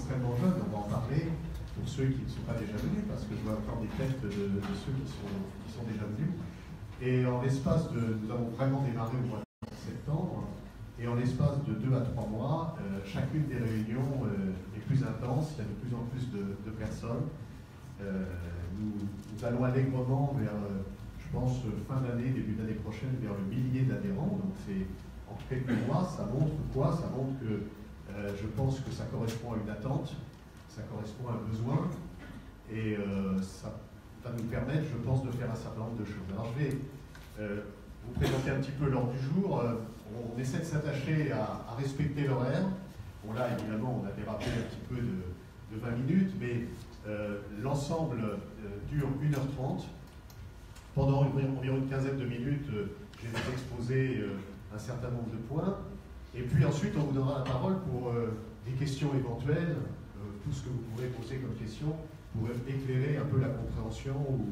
extrêmement jeunes, on va en parler pour ceux qui ne sont pas déjà venus, parce que je vois encore des têtes de ceux qui sont déjà venus. Et en l'espace de, nous avons vraiment démarré au mois de septembre, et en l'espace de 2 à 3 mois, chacune des réunions est plus intense, il y a de plus en plus de personnes. Nous allons allègrement vers, je pense, fin d'année, début d'année prochaine, vers le millier d'adhérents. Donc c'est en quelques mois, ça montre quoi? Ça montre que je pense que ça correspond à une attente, ça correspond à un besoin, et ça va nous permettre, je pense, de faire un certain nombre de choses. Alors je vais vous présenter un petit peu l'ordre du jour. On essaie de s'attacher à respecter l'horaire. Bon là, évidemment, on a dérapé un petit peu de 20 minutes, mais l'ensemble dure 1h30. Pendant environ une quinzaine de minutes, je vais vous exposer un certain nombre de points. Et puis ensuite, on vous donnera la parole pour des questions éventuelles, tout ce que vous pourrez poser comme question pour éclairer un peu la compréhension ou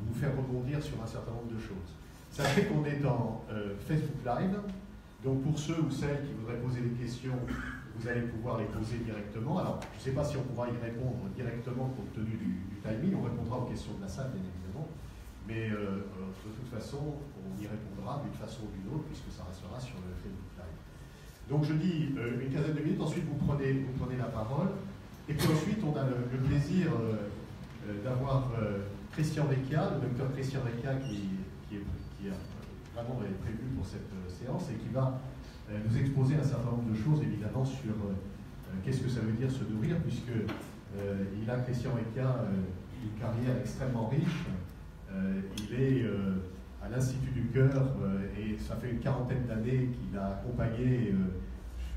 vous faire rebondir sur un certain nombre de choses. Sachez qu'on est en Facebook Live, donc pour ceux ou celles qui voudraient poser des questions, vous allez pouvoir les poser directement. Alors, je ne sais pas si on pourra y répondre directement compte tenu du timing, on répondra aux questions de la salle, bien évidemment, mais de toute façon, on y répondra d'une façon ou d'une autre, puisque ça restera sur le Facebook Live. Donc je dis une quinzaine de minutes, ensuite vous prenez la parole, et puis ensuite on a le plaisir d'avoir Christian Vecchia, le docteur Christian Vecchia qui vraiment est prévu pour cette séance et qui va nous exposer un certain nombre de choses évidemment sur qu'est-ce que ça veut dire se nourrir, puisque il a, Christian Vecchia, une carrière extrêmement riche. Il est à l'Institut du Cœur et ça fait une quarantaine d'années qu'il a accompagné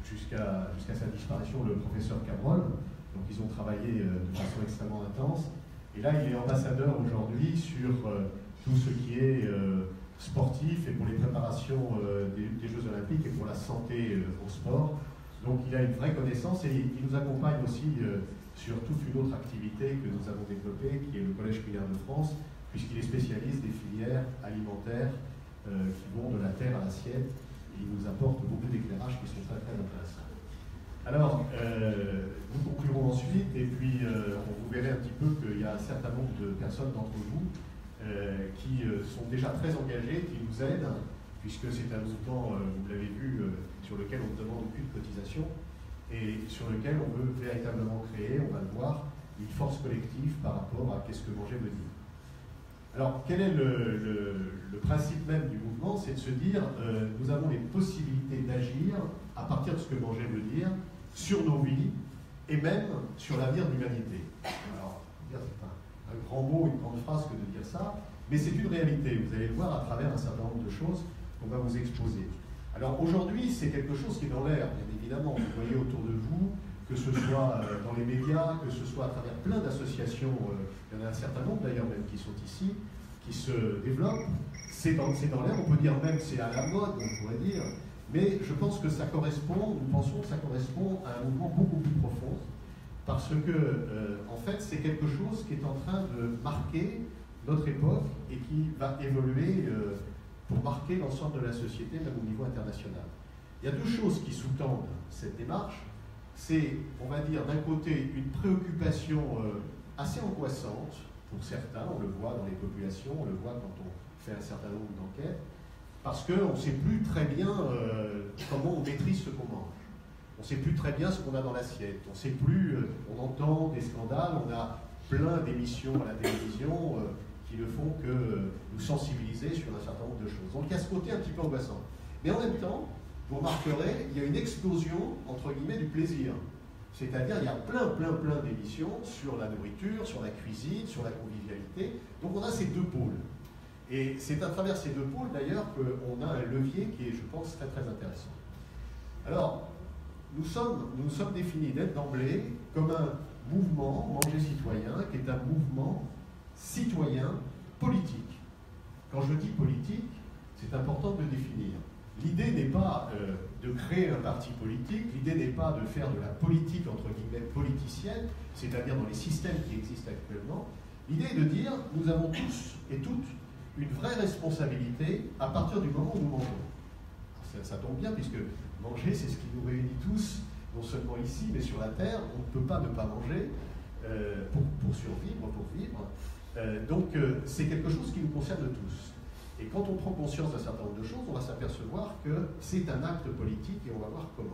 jusqu'à sa disparition le professeur Cabrol. Donc ils ont travaillé de façon extrêmement intense. Et là, il est ambassadeur aujourd'hui sur tout ce qui est sportif et pour les préparations des Jeux Olympiques et pour la santé au sport. Donc il a une vraie connaissance et il nous accompagne aussi sur toute une autre activité que nous avons développée, qui est le Collège culinaire de France, puisqu'il est spécialiste des filières alimentaires qui vont de la terre à l'assiette. Et il nous apporte beaucoup d'éclairages qui sont très très intéressants. Alors, nous conclurons ensuite, et puis vous verrez un petit peu qu'il y a un certain nombre de personnes d'entre vous qui sont déjà très engagées, qui nous aident, puisque c'est un mouvement, vous l'avez vu, sur lequel on ne demande aucune cotisation, et sur lequel on veut véritablement créer, on va le voir, une force collective par rapport à qu'est-ce que manger veut dire. Alors, quel est le principe même du mouvement? C'est de se dire, nous avons les possibilités d'agir à partir de ce que manger veut dire, sur nos vies, et même sur l'avenir de l'humanité. Alors, c'est un grand mot, une grande phrase que de dire ça, mais c'est une réalité. Vous allez le voir à travers un certain nombre de choses qu'on va vous exposer. Alors, aujourd'hui, c'est quelque chose qui est dans l'air, bien évidemment. Vous voyez autour de vous, que ce soit dans les médias, que ce soit à travers plein d'associations, il y en a un certain nombre d'ailleurs même qui sont ici, qui se développent. C'est dans l'air, on peut dire même c'est à la mode, on pourrait dire, mais je pense que ça correspond, nous pensons que ça correspond à un mouvement beaucoup plus profond, parce que, en fait, c'est quelque chose qui est en train de marquer notre époque et qui va évoluer pour marquer l'ensemble de la société, même au niveau international. Il y a deux choses qui sous-tendent cette démarche. C'est, on va dire, d'un côté, une préoccupation assez angoissante pour certains, on le voit dans les populations, on le voit quand on fait un certain nombre d'enquêtes, parce qu'on ne sait plus très bien comment on maîtrise ce qu'on mange. On ne sait plus très bien ce qu'on a dans l'assiette. On ne sait plus, on entend des scandales, on a plein d'émissions à la télévision qui ne font que nous sensibiliser sur un certain nombre de choses. Donc il y a ce côté un petit peu angoissant. Mais en même temps, vous remarquerez, il y a une explosion, entre guillemets, du plaisir. C'est-à-dire, il y a plein d'émissions sur la nourriture, sur la cuisine, sur la convivialité. Donc on a ces deux pôles. Et c'est à travers ces deux pôles, d'ailleurs, qu'on a un levier qui est, je pense, très très intéressant. Alors, nous sommes définis d'emblée comme un mouvement Manger Citoyen, qui est un mouvement citoyen politique. Quand je dis politique, c'est important de le définir. L'idée n'est pas de créer un parti politique, l'idée n'est pas de faire de la politique, entre guillemets, politicienne, c'est-à-dire dans les systèmes qui existent actuellement. L'idée est de dire, nous avons tous et toutes une vraie responsabilité à partir du moment où nous mangeons. Ça tombe bien, puisque manger, c'est ce qui nous réunit tous non seulement ici, mais sur la Terre. On ne peut pas ne pas manger pour survivre, pour vivre. Donc c'est quelque chose qui nous concerne tous. Et quand on prend conscience d'un certain nombre de choses, on va s'apercevoir que c'est un acte politique et on va voir comment.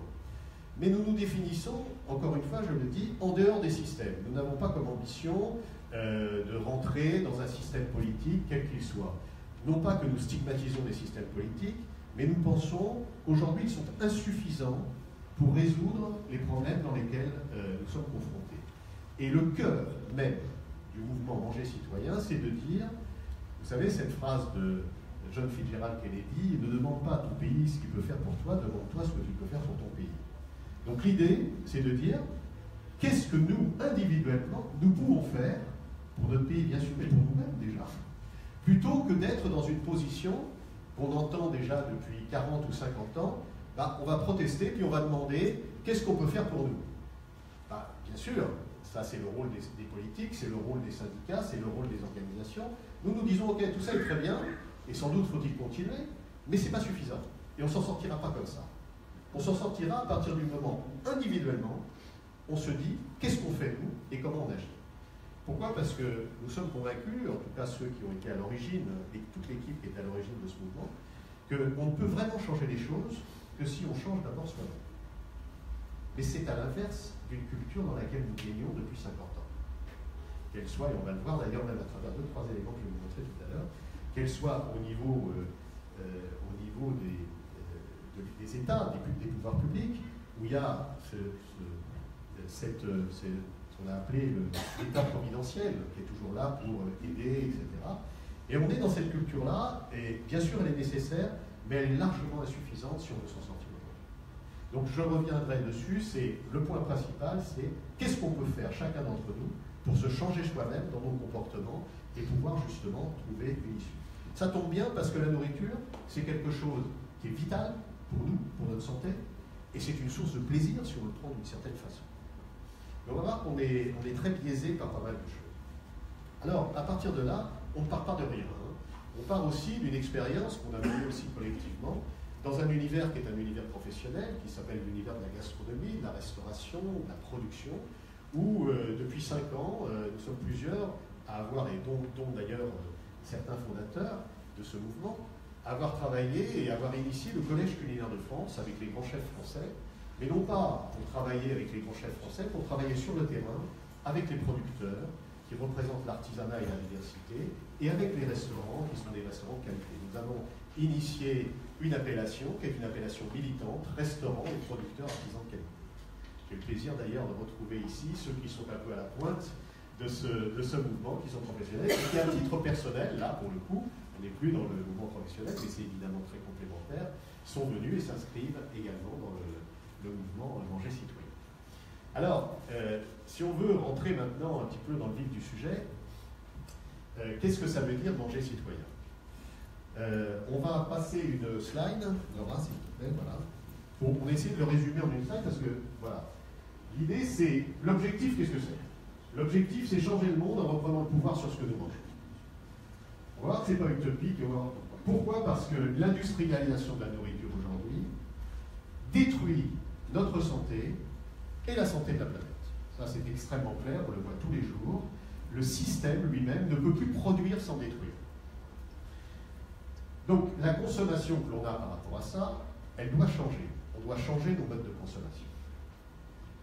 Mais nous nous définissons, encore une fois, je le dis, en dehors des systèmes. Nous n'avons pas comme ambition de rentrer dans un système politique, quel qu'il soit. Non pas que nous stigmatisons les systèmes politiques, mais nous pensons qu'aujourd'hui, ils sont insuffisants pour résoudre les problèmes dans lesquels nous sommes confrontés. Et le cœur même du mouvement Manger Citoyen, c'est de dire, vous savez, cette phrase de John Fitzgerald Kennedy, ne demande pas à ton pays ce qu'il peut faire pour toi, demande-toi ce que tu peux faire pour ton pays. Donc l'idée, c'est de dire, qu'est-ce que nous, individuellement, nous pouvons faire pour notre pays, bien sûr, mais pour nous-mêmes déjà, plutôt que d'être dans une position qu'on entend déjà depuis 40 ou 50 ans, bah, on va protester, puis on va demander, qu'est-ce qu'on peut faire pour nous? Bah, bien sûr, ça c'est le rôle des politiques, c'est le rôle des syndicats, c'est le rôle des organisations. Nous nous disons, ok, tout ça est très bien, et sans doute faut-il continuer, mais ce n'est pas suffisant. Et on ne s'en sortira pas comme ça. On s'en sortira à partir du moment où, individuellement, on se dit, qu'est-ce qu'on fait nous, et comment on agit. Pourquoi? Parce que nous sommes convaincus, en tout cas ceux qui ont été à l'origine, et toute l'équipe qui est à l'origine de ce mouvement, qu'on ne peut vraiment changer les choses que si on change d'abord soi-même. Mais c'est à l'inverse d'une culture dans laquelle nous baignons depuis 50 ans. Qu'elle soit, et on va le voir d'ailleurs même à travers 2-3 éléments que je vais vous montrer tout à l'heure, qu'elle soit au niveau des États, des pouvoirs publics, où il y a ce qu'on a appelé l'État providentiel, qui est toujours là pour aider, etc. Et on est dans cette culture-là, et bien sûr elle est nécessaire, mais elle est largement insuffisante si on veut s'en sortir. Donc je reviendrai dessus, c'est le point principal, c'est qu'est-ce qu'on peut faire chacun d'entre nous pour se changer soi-même dans nos comportements et pouvoir justement trouver une issue. Ça tombe bien parce que la nourriture, c'est quelque chose qui est vital pour nous, pour notre santé, et c'est une source de plaisir si on le prend d'une certaine façon. Mais on va voir qu'on est très biaisé par pas mal de choses. Alors, à partir de là, on ne part pas de rien. Hein. On part aussi d'une expérience qu'on a menée aussi collectivement, dans un univers qui est un univers professionnel, qui s'appelle l'univers de la gastronomie, de la restauration, de la production, où depuis 5 ans, nous sommes plusieurs à avoir, et dont d'ailleurs certains fondateurs de ce mouvement, à avoir travaillé et avoir initié le Collège culinaire de France avec les grands chefs français, mais non pas pour travailler avec les grands chefs français, pour travailler sur le terrain avec les producteurs qui représentent l'artisanat et la diversité, et avec les restaurants qui sont des restaurants de qualité. Nous avons initié une appellation qui est une appellation militante, restaurant et producteurs artisans de qualité. J'ai le plaisir d'ailleurs de retrouver ici ceux qui sont un peu à la pointe de ce mouvement, qui sont professionnels, et qui à titre personnel, là pour le coup, on n'est plus dans le mouvement professionnel, mais c'est évidemment très complémentaire, sont venus et s'inscrivent également dans le mouvement Manger Citoyen. Alors, si on veut rentrer maintenant un petit peu dans le vif du sujet, qu'est-ce que ça veut dire manger citoyen? On va passer une slide, Laura, s'il te plaît, voilà. Bon, on va essayer de le résumer en une slide parce que, voilà. L'idée, c'est l'objectif, qu'est-ce que c'est? L'objectif, c'est changer le monde en reprenant le pouvoir sur ce que nous mangeons. On va voir que ce n'est pas utopique. Pourquoi? Parce que l'industrialisation de la nourriture aujourd'hui détruit notre santé et la santé de la planète. Ça, c'est extrêmement clair, on le voit tous les jours. Le système lui-même ne peut plus produire sans détruire. Donc, la consommation que l'on a par rapport à ça, elle doit changer. On doit changer nos modes de consommation.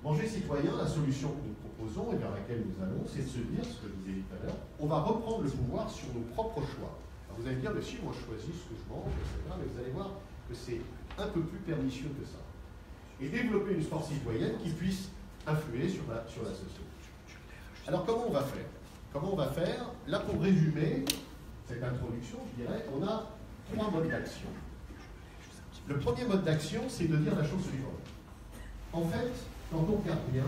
Manger citoyen, la solution que nous proposons et vers laquelle nous allons, c'est de se dire, ce que je vous ai dit tout à l'heure, on va reprendre le pouvoir sur nos propres choix. Alors vous allez me dire, mais si, moi je choisis ce que je mange, etc. Mais vous allez voir que c'est un peu plus pernicieux que ça. Et développer une force citoyenne qui puisse influer sur la société. Alors comment on va faire? Comment on va faire? Là, pour résumer cette introduction, je dirais, on a 3 modes d'action. Le premier mode d'action, c'est de dire la chose suivante. En fait, quand on regarde bien,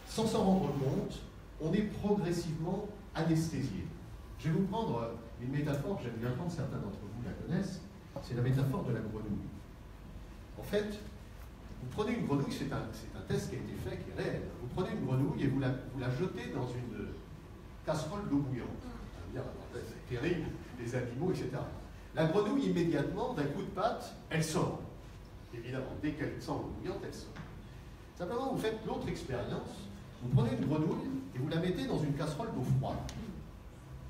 sans s'en rendre compte, on est progressivement anesthésié. Je vais vous prendre une métaphore, j'aime bien prendre, certains d'entre vous la connaissent, c'est la métaphore de la grenouille. En fait, vous prenez une grenouille, c'est un test qui a été fait, qui est réel. Vous prenez une grenouille et vous la jetez dans une casserole d'eau bouillante. C'est terrible, les animaux, etc. La grenouille, immédiatement, d'un coup de patte, elle sort. Évidemment, dès qu'elle sent l'eau bouillante, elle sort. Simplement, vous faites l'autre expérience, vous prenez une grenouille et vous la mettez dans une casserole d'eau froide.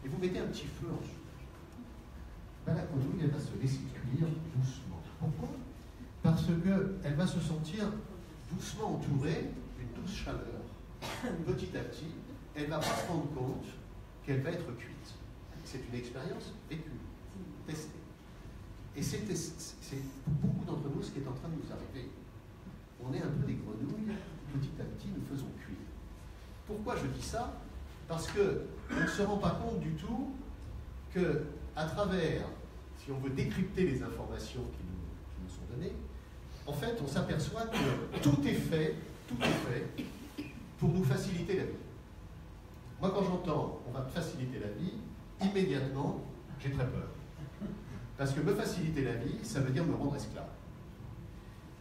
Et vous mettez un petit feu en dessous. Ben, la grenouille, elle va se laisser cuire doucement. Pourquoi? Parce qu'elle va se sentir doucement entourée d'une douce chaleur. Petit à petit, elle ne va pas se rendre compte qu'elle va être cuite. C'est une expérience vécue, testée. Et c'est pour beaucoup d'entre nous ce qui est en train de nous arriver. On est un peu des grenouilles, petit à petit nous faisons cuire. Pourquoi je dis ça? Parce qu'on ne se rend pas compte du tout qu'à travers, si on veut décrypter les informations qui nous sont données, en fait on s'aperçoit que tout est fait pour nous faciliter la vie. Moi quand j'entends on va me faciliter la vie, immédiatement j'ai très peur. Parce que me faciliter la vie, ça veut dire me rendre esclave.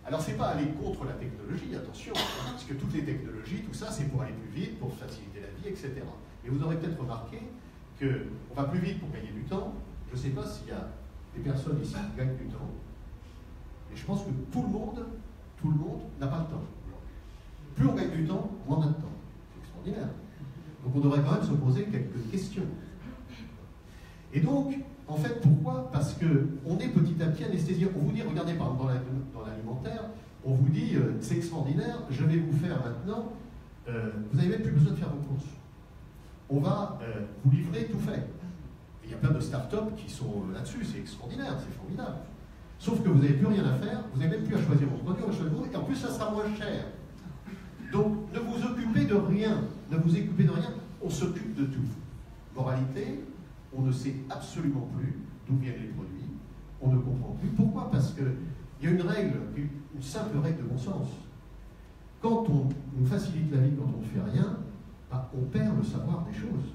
Alors, c'est pas aller contre la technologie, attention, parce que toutes les technologies, tout ça, c'est pour aller plus vite, pour faciliter la vie, etc. Mais vous aurez peut-être remarqué qu'on va plus vite pour gagner du temps. Je ne sais pas s'il y a des personnes ici qui gagnent du temps, mais je pense que tout le monde n'a pas le temps. Plus on gagne du temps, moins on a de temps. C'est extraordinaire. Donc, on devrait quand même se poser quelques questions. Et donc, en fait, pourquoi? Parce qu'on est petit à petit anesthésié. On vous dit, regardez par exemple dans l'alimentaire, on vous dit, c'est extraordinaire, je vais vous faire maintenant, vous n'avez même plus besoin de faire vos courses. On va vous livrer tout fait. Et il y a plein de start-up qui sont là-dessus, c'est extraordinaire, c'est formidable. Sauf que vous n'avez plus rien à faire, vous n'avez même plus à choisir vos produits, et en plus ça sera moins cher. Donc ne vous occupez de rien, on s'occupe de tout. Moralité, on ne sait absolument plus d'où viennent les produits, on ne comprend plus. Pourquoi? Parce qu'il y a une règle, une simple règle de bon sens. Quand on nous facilite la vie, quand on ne fait rien, bah, on perd le savoir des choses.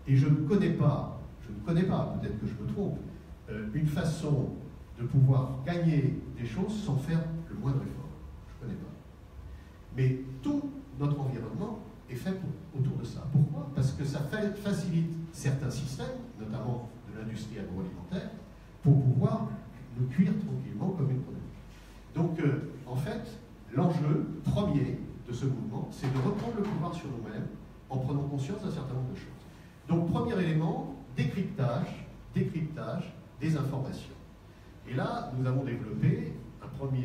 Et je ne connais pas, peut-être que je me trompe, une façon de pouvoir gagner des choses sans faire le moindre effort. Je ne connais pas. Mais tout notre environnement est fait autour de ça. Pourquoi? Parce que ça facilite certains systèmes, notamment de l'industrie agroalimentaire, pour pouvoir nous cuire tranquillement comme une grenouille. Donc, en fait, l'enjeu premier de ce mouvement, c'est de reprendre le pouvoir sur nous-mêmes en prenant conscience d'un certain nombre de choses. Donc, premier élément, décryptage des informations. Et là, nous avons développé première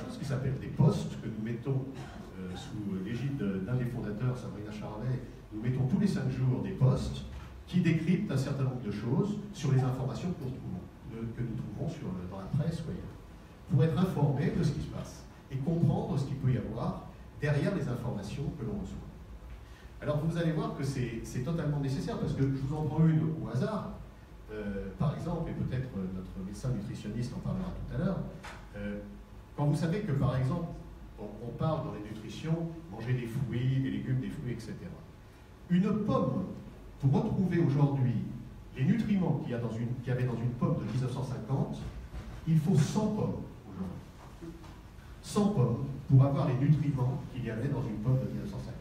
chose qui s'appelle des postes que nous mettons sous l'égide d'un des fondateurs, Sabrina Charlet. Nous mettons tous les 5 jours des postes qui décryptent un certain nombre de choses sur les informations que nous trouvons dans la presse ou ailleurs, pour être informés de ce qui se passe et comprendre ce qu'il peut y avoir derrière les informations que l'on reçoit. Alors vous allez voir que c'est totalement nécessaire, parce que je vous en prends une au hasard. Par exemple, et peut-être notre médecin nutritionniste en parlera tout à l'heure, quand vous savez que par exemple, on parle dans les nutritions, manger des fruits, des légumes, des fruits, etc. Une pomme, pour retrouver aujourd'hui les nutriments qu'il y avait dans une pomme de 1950, il faut 100 pommes aujourd'hui. 100 pommes pour avoir les nutriments qu'il y avait dans une pomme de 1950.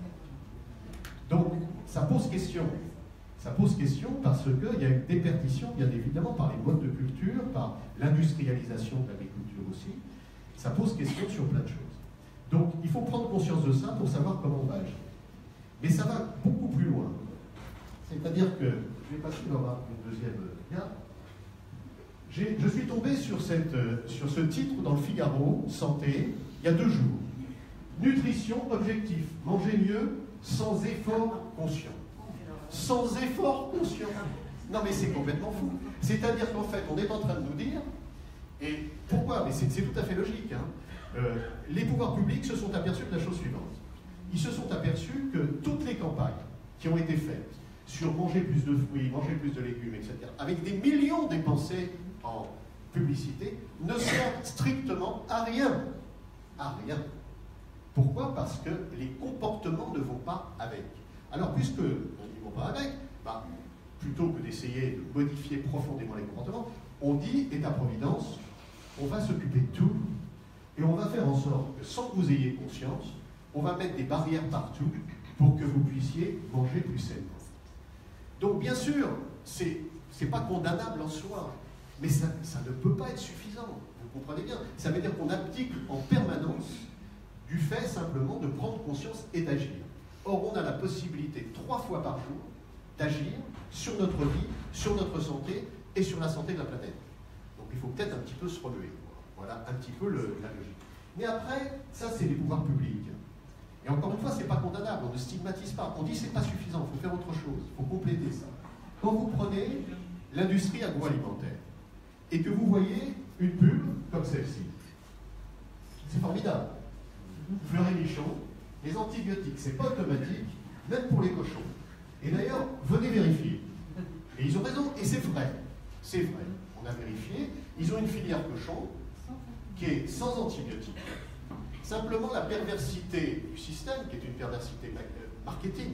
Donc, ça pose question. Ça pose question parce qu'il y a une déperdition, bien évidemment, par les modes de culture, par l'industrialisation de l'agriculture aussi. Ça pose question sur plein de choses. Donc, il faut prendre conscience de ça pour savoir comment on va agir. Mais ça va beaucoup plus loin. C'est-à-dire que, je vais passer dans une deuxième lien. Je suis tombé sur ce titre dans le Figaro, Santé, il y a 2 jours. Nutrition, objectif, manger mieux sans effort conscient. Sans effort conscient. Non mais c'est complètement fou. C'est-à-dire qu'en fait, on est en train de nous dire, et pourquoi? Mais c'est tout à fait logique. Les pouvoirs publics se sont aperçus de la chose suivante. Ils se sont aperçus que toutes les campagnes qui ont été faites sur manger plus de fruits, manger plus de légumes, etc., avec des millions dépensés en publicité, ne servent strictement à rien. À rien. Pourquoi? Parce que les comportements ne vont pas avec. Alors, puisque ils ne vont pas avec, plutôt que d'essayer de modifier profondément les comportements, on dit, État-providence, on va s'occuper de tout, et on va faire en sorte que, sans que vous ayez conscience, on va mettre des barrières partout pour que vous puissiez manger plus sainement. Donc, bien sûr, c'est pas condamnable en soi, mais ça ne peut pas être suffisant. Vous comprenez bien? Ça veut dire qu'on abdique en permanence du fait simplement de prendre conscience et d'agir. Or, on a la possibilité 3 fois par jour d'agir sur notre vie, sur notre santé et sur la santé de la planète. Donc il faut peut-être un petit peu se relever. Voilà un petit peu la logique. Mais après, ça c'est les pouvoirs publics. Et encore une fois, c'est pas condamnable, on ne stigmatise pas. On dit c'est pas suffisant, il faut faire autre chose, il faut compléter ça. Quand vous prenez l'industrie agroalimentaire et que vous voyez une pub comme celle-ci, c'est formidable. Fleury Michon, les antibiotiques, c'est pas automatique, même pour les cochons. Et d'ailleurs, venez vérifier. Et ils ont raison, et c'est vrai. C'est vrai. On a vérifié, ils ont une filière cochon qui est sans antibiotiques. Simplement, la perversité du système, qui est une perversité marketing,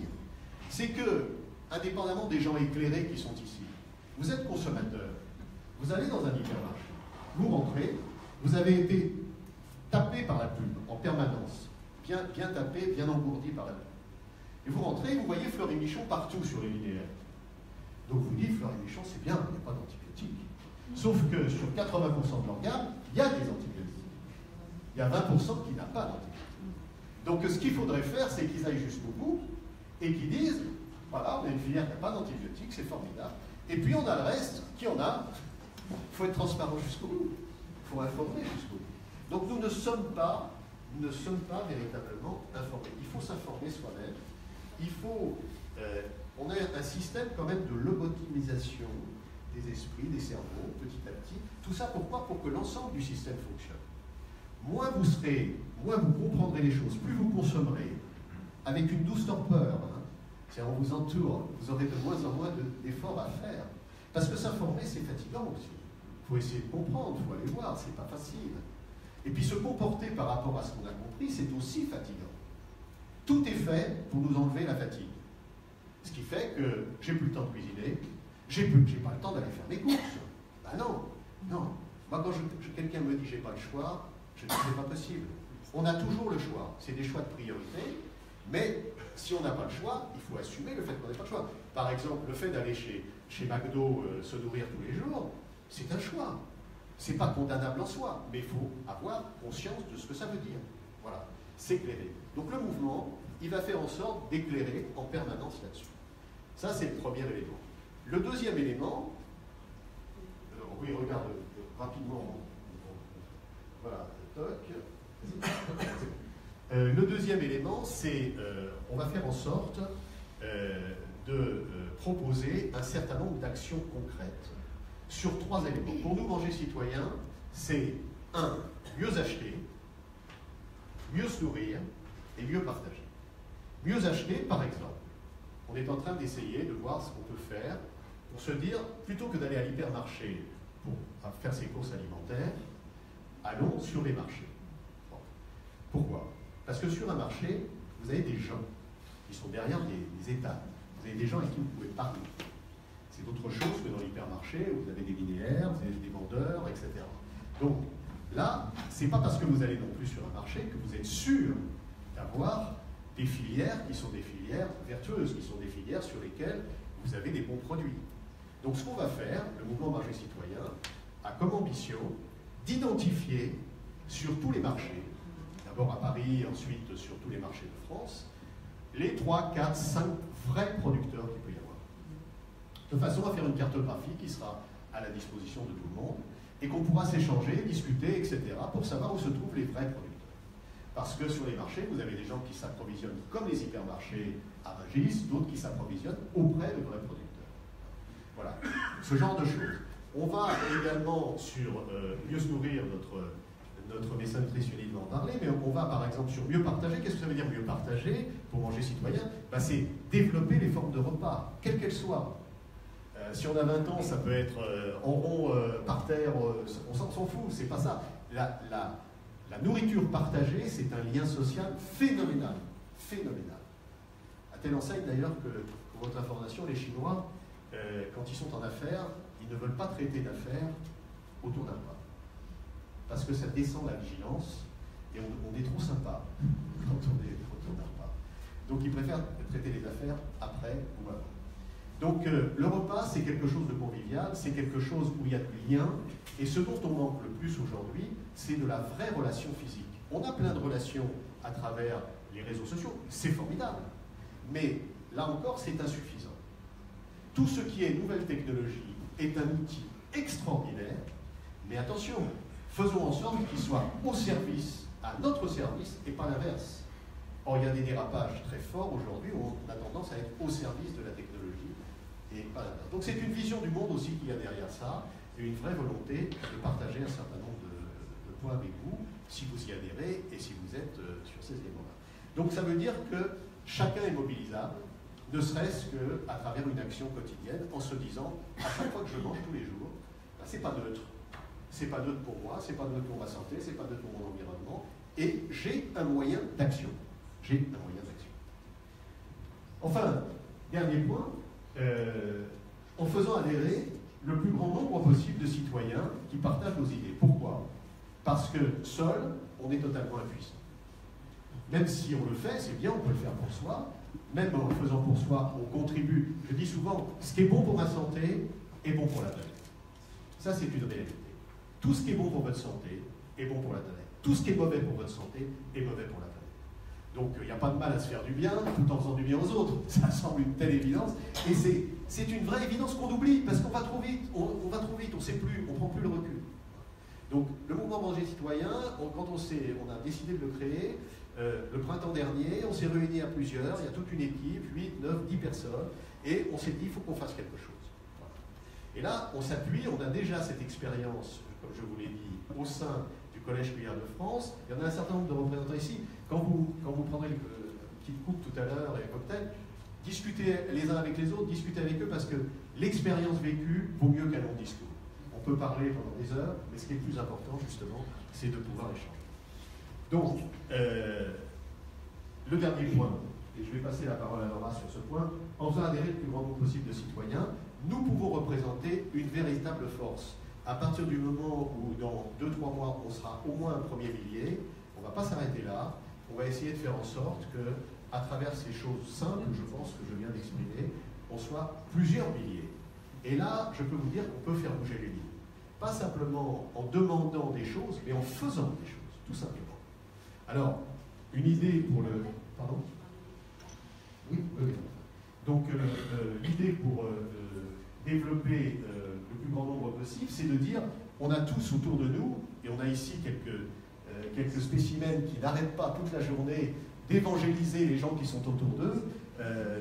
c'est que, indépendamment des gens éclairés qui sont ici, vous êtes consommateur, vous allez dans un hypermarché, vous rentrez, vous avez été tapé par la pub en permanence, bien tapé, bien engourdi par la pub. Et vous rentrez, vous voyez Fleury Michon partout sur les linéaires. Donc vous dites, Fleury Michon, c'est bien, il n'y a pas d'antibiotiques. Sauf que sur 80% de leur gamme, il y a des antibiotiques. Il y a 20% qui n'a pas d'antibiotiques. Donc ce qu'il faudrait faire, c'est qu'ils aillent jusqu'au bout et qu'ils disent, voilà, on a une filière qui n'a pas d'antibiotiques, c'est formidable. Et puis on a le reste qui en a. Il faut être transparent jusqu'au bout. Il faut informer jusqu'au bout. Donc nous ne sommes pas véritablement informés. Il faut s'informer soi-même. Il faut... on a un système quand même de lobotomisation des esprits, des cerveaux, petit à petit. Tout ça pourquoi? Pour que l'ensemble du système fonctionne. Moins vous comprendrez les choses, plus vous consommerez, avec une douce torpeur. C'est-à-dire on vous entoure, vous aurez de moins en moins d'efforts à faire. Parce que s'informer, c'est fatigant aussi. Il faut essayer de comprendre, il faut aller voir, c'est pas facile. Et puis se comporter par rapport à ce qu'on a compris, c'est aussi fatigant. Tout est fait pour nous enlever la fatigue. Ce qui fait que j'ai plus le temps de cuisiner, j'ai pas le temps d'aller faire mes courses. Ben non. Moi, quand quelqu'un me dit j'ai pas le choix, je dis c'est pas possible. On a toujours le choix. C'est des choix de priorité, mais si on n'a pas le choix, il faut assumer le fait qu'on n'ait pas le choix. Par exemple, le fait d'aller chez McDo se nourrir tous les jours, c'est un choix. C'est pas condamnable en soi, mais il faut avoir conscience de ce que ça veut dire. Voilà, s'éclairer. Donc le mouvement, il va faire en sorte d'éclairer en permanence là-dessus. Ça, c'est le premier élément. Le deuxième élément, oui, regarde rapidement. Voilà, toc. Le deuxième élément, c'est on va faire en sorte de proposer un certain nombre d'actions concrètes sur 3 éléments. Pour nous, Manger Citoyen, c'est 1. Mieux acheter, mieux se nourrir et mieux partager. Mieux acheter, par exemple. On est en train d'essayer de voir ce qu'on peut faire pour se dire, plutôt que d'aller à l'hypermarché pour faire ses courses alimentaires, allons sur les marchés. Bon. Pourquoi? Parce que sur un marché, vous avez des gens qui sont derrière des étals. Vous avez des gens avec qui vous pouvez parler. C'est autre chose que dans l'hypermarché où vous avez des linéaires, vous avez des vendeurs, etc. Donc là, c'est pas parce que vous allez non plus sur un marché que vous êtes sûr d'avoir des filières qui sont des filières vertueuses, qui sont des filières sur lesquelles vous avez des bons produits. Donc ce qu'on va faire, le mouvement Manger Citoyen a comme ambition d'identifier sur tous les marchés, d'abord à Paris, ensuite sur tous les marchés de France, les 3, 4, 5 vrais producteurs qu'il peut y avoir. De façon à faire une cartographie qui sera à la disposition de tout le monde et qu'on pourra s'échanger, discuter, etc. pour savoir où se trouvent les vrais producteurs. Parce que sur les marchés, vous avez des gens qui s'approvisionnent comme les hypermarchés à Rungis, d'autres qui s'approvisionnent auprès de vrais producteurs. Voilà, ce genre de choses. On va également sur mieux se nourrir, notre médecin nutritionniste va en parler, mais on va par exemple sur mieux partager. Qu'est-ce que ça veut dire mieux partager pour Manger Citoyen? C'est développer les formes de repas, quelles qu'elles soient. Si on a 20 ans, ça peut être en rond, par terre, on s'en fout, c'est pas ça. La nourriture partagée, c'est un lien social phénoménal. Phénoménal. À telle enseigne d'ailleurs que, pour votre information, les Chinois, quand ils sont en affaires, ils ne veulent pas traiter d'affaires autour d'un repas. Parce que ça descend la vigilance et on est trop sympa quand on est autour d'un repas. Donc ils préfèrent traiter les affaires après ou avant. Donc le repas, c'est quelque chose de convivial, c'est quelque chose où il y a du lien, et ce dont on manque le plus aujourd'hui, c'est de la vraie relation physique. On a plein de relations à travers les réseaux sociaux, c'est formidable. Mais là encore, c'est insuffisant. Tout ce qui est nouvelle technologie est un outil extraordinaire, mais attention, faisons en sorte qu'il soit au service, à notre service, et pas l'inverse. Or, il y a des dérapages très forts aujourd'hui où on a tendance à être au service de la technologie et pas l'inverse. Donc c'est une vision du monde aussi qu'il y a derrière ça, et une vraie volonté de partager un certain nombre de points avec vous, si vous y adhérez et si vous êtes sur ces éléments-là. Donc ça veut dire que chacun est mobilisable, ne serait-ce qu'à travers une action quotidienne, en se disant, à chaque fois que je mange tous les jours, ben, c'est pas neutre. C'est pas neutre pour moi, c'est pas neutre pour ma santé, c'est pas neutre pour mon environnement, et j'ai un moyen d'action. J'ai un moyen d'action. Enfin, dernier point, en faisant adhérer le plus grand nombre possible de citoyens qui partagent nos idées. Pourquoi? Parce que seul, on est totalement impuissant. Même si on le fait, c'est bien, on peut le faire pour soi. Même en le faisant pour soi, on contribue. Je dis souvent, ce qui est bon pour ma santé est bon pour la planète. Ça, c'est une réalité. Tout ce qui est bon pour votre santé est bon pour la planète. Tout ce qui est mauvais pour votre santé est mauvais pour la planète. Donc, il n'y a pas de mal à se faire du bien tout en faisant du bien aux autres. Ça semble une telle évidence. Et c'est une vraie évidence qu'on oublie, parce qu'on va trop vite. On va trop vite, on ne sait plus, on ne prend plus le recul. Donc, le mouvement Manger Citoyen, quand on a décidé de le créer, le printemps dernier, on s'est réunis à plusieurs, il y a toute une équipe, 8, 9, 10 personnes, et on s'est dit, il faut qu'on fasse quelque chose. Voilà. Et là, on s'appuie, on a déjà cette expérience, comme je vous l'ai dit, au sein du Collège Cuillère de France. Il y en a un certain nombre de représentants ici. Quand vous prendrez une petite coupe tout à l'heure et un cocktail, discutez les uns avec les autres, discutez avec eux, parce que l'expérience vécue vaut mieux qu'un long discours. On peut parler pendant des heures, mais ce qui est le plus important, justement, c'est de pouvoir échanger. Donc, le dernier point, et je vais passer la parole à Laura sur ce point, en faisant adhérer le plus grand nombre possible de citoyens, nous pouvons représenter une véritable force. À partir du moment où, dans 2-3 mois, on sera au moins un premier millier, on ne va pas s'arrêter là, on va essayer de faire en sorte que, à travers ces choses simples, je pense que je viens d'exprimer, on soit plusieurs milliers. Et là, je peux vous dire qu'on peut faire bouger les lignes. Pas simplement en demandant des choses, mais en faisant des choses, tout simplement. Alors, une idée pour le... Pardon? Oui, oui. Donc, l'idée pour développer le plus grand nombre possible, c'est de dire, on a tous autour de nous, et on a ici quelques spécimens qui n'arrêtent pas toute la journée d'évangéliser les gens qui sont autour d'eux.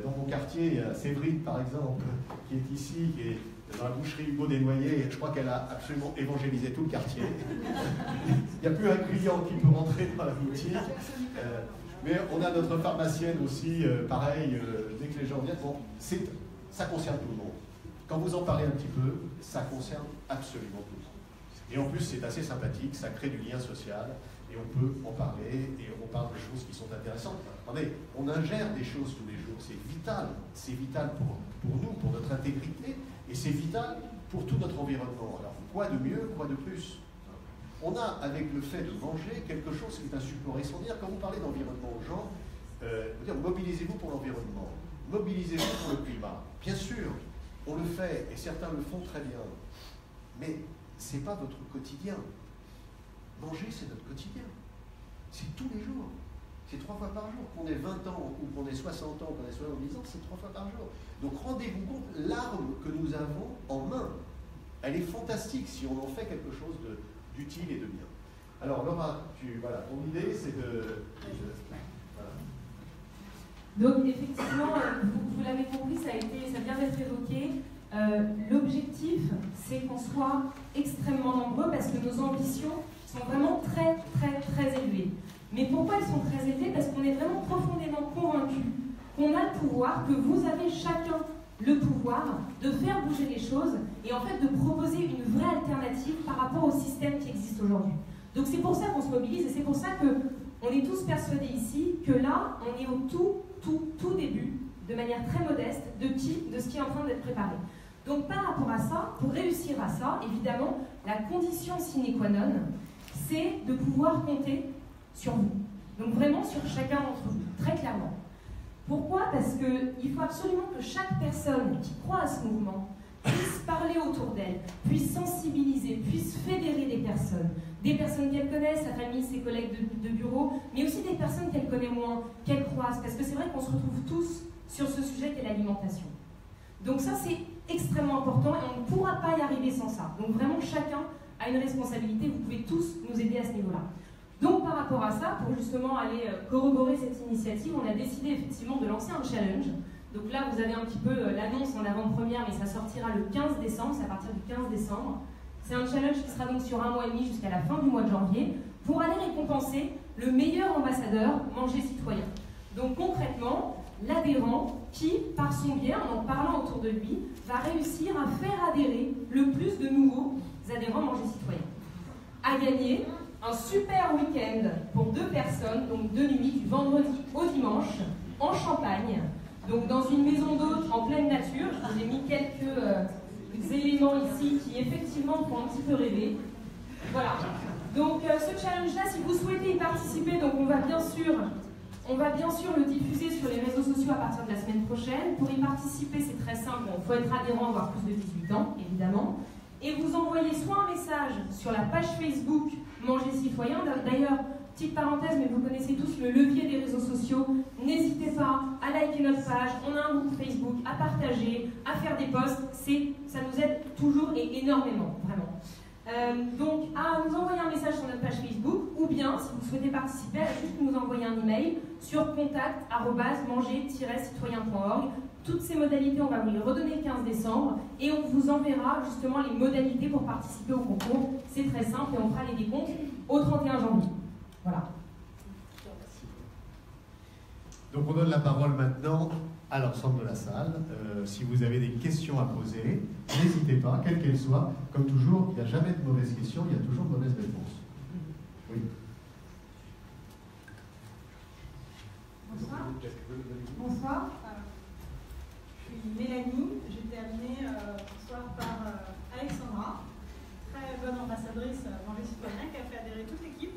Dans mon quartier, il y a Séverine, par exemple, qui est ici, qui est dans la boucherie Hugo Desnoyers, je crois qu'elle a absolument évangélisé tout le quartier. Il n'y a plus un client qui peut rentrer dans la boutique. Mais on a notre pharmacienne aussi, pareil, dès que les gens viennent. Bon, ça concerne tout le monde. Quand vous en parlez un petit peu, ça concerne absolument tout le monde. Et en plus, c'est assez sympathique, ça crée du lien social, et on peut en parler, et on parle de choses qui sont intéressantes. Attendez, on ingère des choses tous les jours, c'est vital pour nous, pour notre intégrité, et c'est vital pour tout notre environnement. Alors, quoi de mieux, quoi de plus? On a, avec le fait de manger, quelque chose qui est un support extraordinaire. Quand vous parlez d'environnement aux gens, mobilisez-vous pour l'environnement, mobilisez-vous pour le climat. Bien sûr, on le fait, et certains le font très bien, mais ce n'est pas votre quotidien. Manger, c'est notre quotidien. C'est tous les jours. C'est 3 fois par jour. Qu'on ait 20 ans, ou qu'on ait 60 ans, qu'on ait 70 ans, c'est 3 fois par jour. Donc rendez-vous compte, l'arme que nous avons en main, elle est fantastique si on en fait quelque chose d'utile et de bien. Alors Laura, voilà, ton idée c'est de voilà. Donc effectivement, vous l'avez compris, ça vient d'être évoqué. L'objectif, c'est qu'on soit extrêmement nombreux parce que nos ambitions sont vraiment très, très, très élevées. Mais pourquoi elles sont très élevées? Parce qu'on est vraiment profondément convaincus qu'on a le pouvoir, que vous avez chacun le pouvoir de faire bouger les choses et en fait de proposer une vraie alternative par rapport au système qui existe aujourd'hui. Donc c'est pour ça qu'on se mobilise et c'est pour ça qu'on est tous persuadés ici que là, on est au tout début, de manière très modeste, de ce qui est en train d'être préparé. Donc par rapport à ça, pour réussir à ça, évidemment, la condition sine qua non, c'est de pouvoir compter sur vous. Donc vraiment sur chacun d'entre vous, très clairement. Pourquoi? Parce qu'il faut absolument que chaque personne qui croit à ce mouvement puisse parler autour d'elle, puisse sensibiliser, puisse fédérer des personnes qu'elle connaît, sa famille, ses collègues de bureau, mais aussi des personnes qu'elle connaît moins, qu'elle croise, parce que c'est vrai qu'on se retrouve tous sur ce sujet qu'est l'alimentation. Donc ça, c'est extrêmement important et on ne pourra pas y arriver sans ça. Donc vraiment, chacun a une responsabilité, vous pouvez tous nous aider à ce niveau-là. Donc par rapport à ça, pour justement aller corroborer cette initiative, on a décidé effectivement de lancer un challenge. Donc là, vous avez un petit peu l'annonce en avant-première, mais ça sortira le 15 décembre, c'est à partir du 15 décembre. C'est un challenge qui sera donc sur 1 mois et demi jusqu'à la fin du mois de janvier, pour aller récompenser le meilleur ambassadeur Manger Citoyen. Donc concrètement, l'adhérent qui, par son biais, en parlant autour de lui, va réussir à faire adhérer le plus de nouveaux adhérents Manger Citoyen. À gagner un super week-end pour 2 personnes, donc 2 nuits, du vendredi au dimanche, en Champagne, donc dans une maison d'hôte en pleine nature. Je vous ai mis quelques éléments ici qui effectivement font un petit peu rêver. Voilà. Donc ce challenge-là, si vous souhaitez y participer, donc on va bien sûr le diffuser sur les réseaux sociaux à partir de la semaine prochaine. Pour y participer, c'est très simple. Il faut être adhérent, avoir plus de 18 ans, évidemment. Et vous envoyez soit un message sur la page Facebook Manger Citoyen. D'ailleurs, petite parenthèse, mais vous connaissez tous le levier des réseaux sociaux. N'hésitez pas à liker notre page. On a un groupe Facebook, à partager, à faire des posts. Ça nous aide toujours et énormément, vraiment. Donc, à nous envoyer un message sur notre page Facebook, ou bien, si vous souhaitez participer, à juste nous envoyer un email sur contact@manger-citoyen.org. Toutes ces modalités, on va vous les redonner le 15 décembre et on vous enverra justement les modalités pour participer au concours. C'est très simple et on fera les décomptes au 31 janvier. Voilà. Donc on donne la parole maintenant à l'ensemble de la salle. Si vous avez des questions à poser, n'hésitez pas, quelles qu'elles soient. Comme toujours, il n'y a jamais de mauvaises questions, il y a toujours de mauvaises réponses. Oui. Bonsoir. Bonsoir. Je suis Mélanie. J'ai été amenée bonsoir par Alexandra, très bonne ambassadrice Manger Citoyen, qui a fait adhérer toute l'équipe.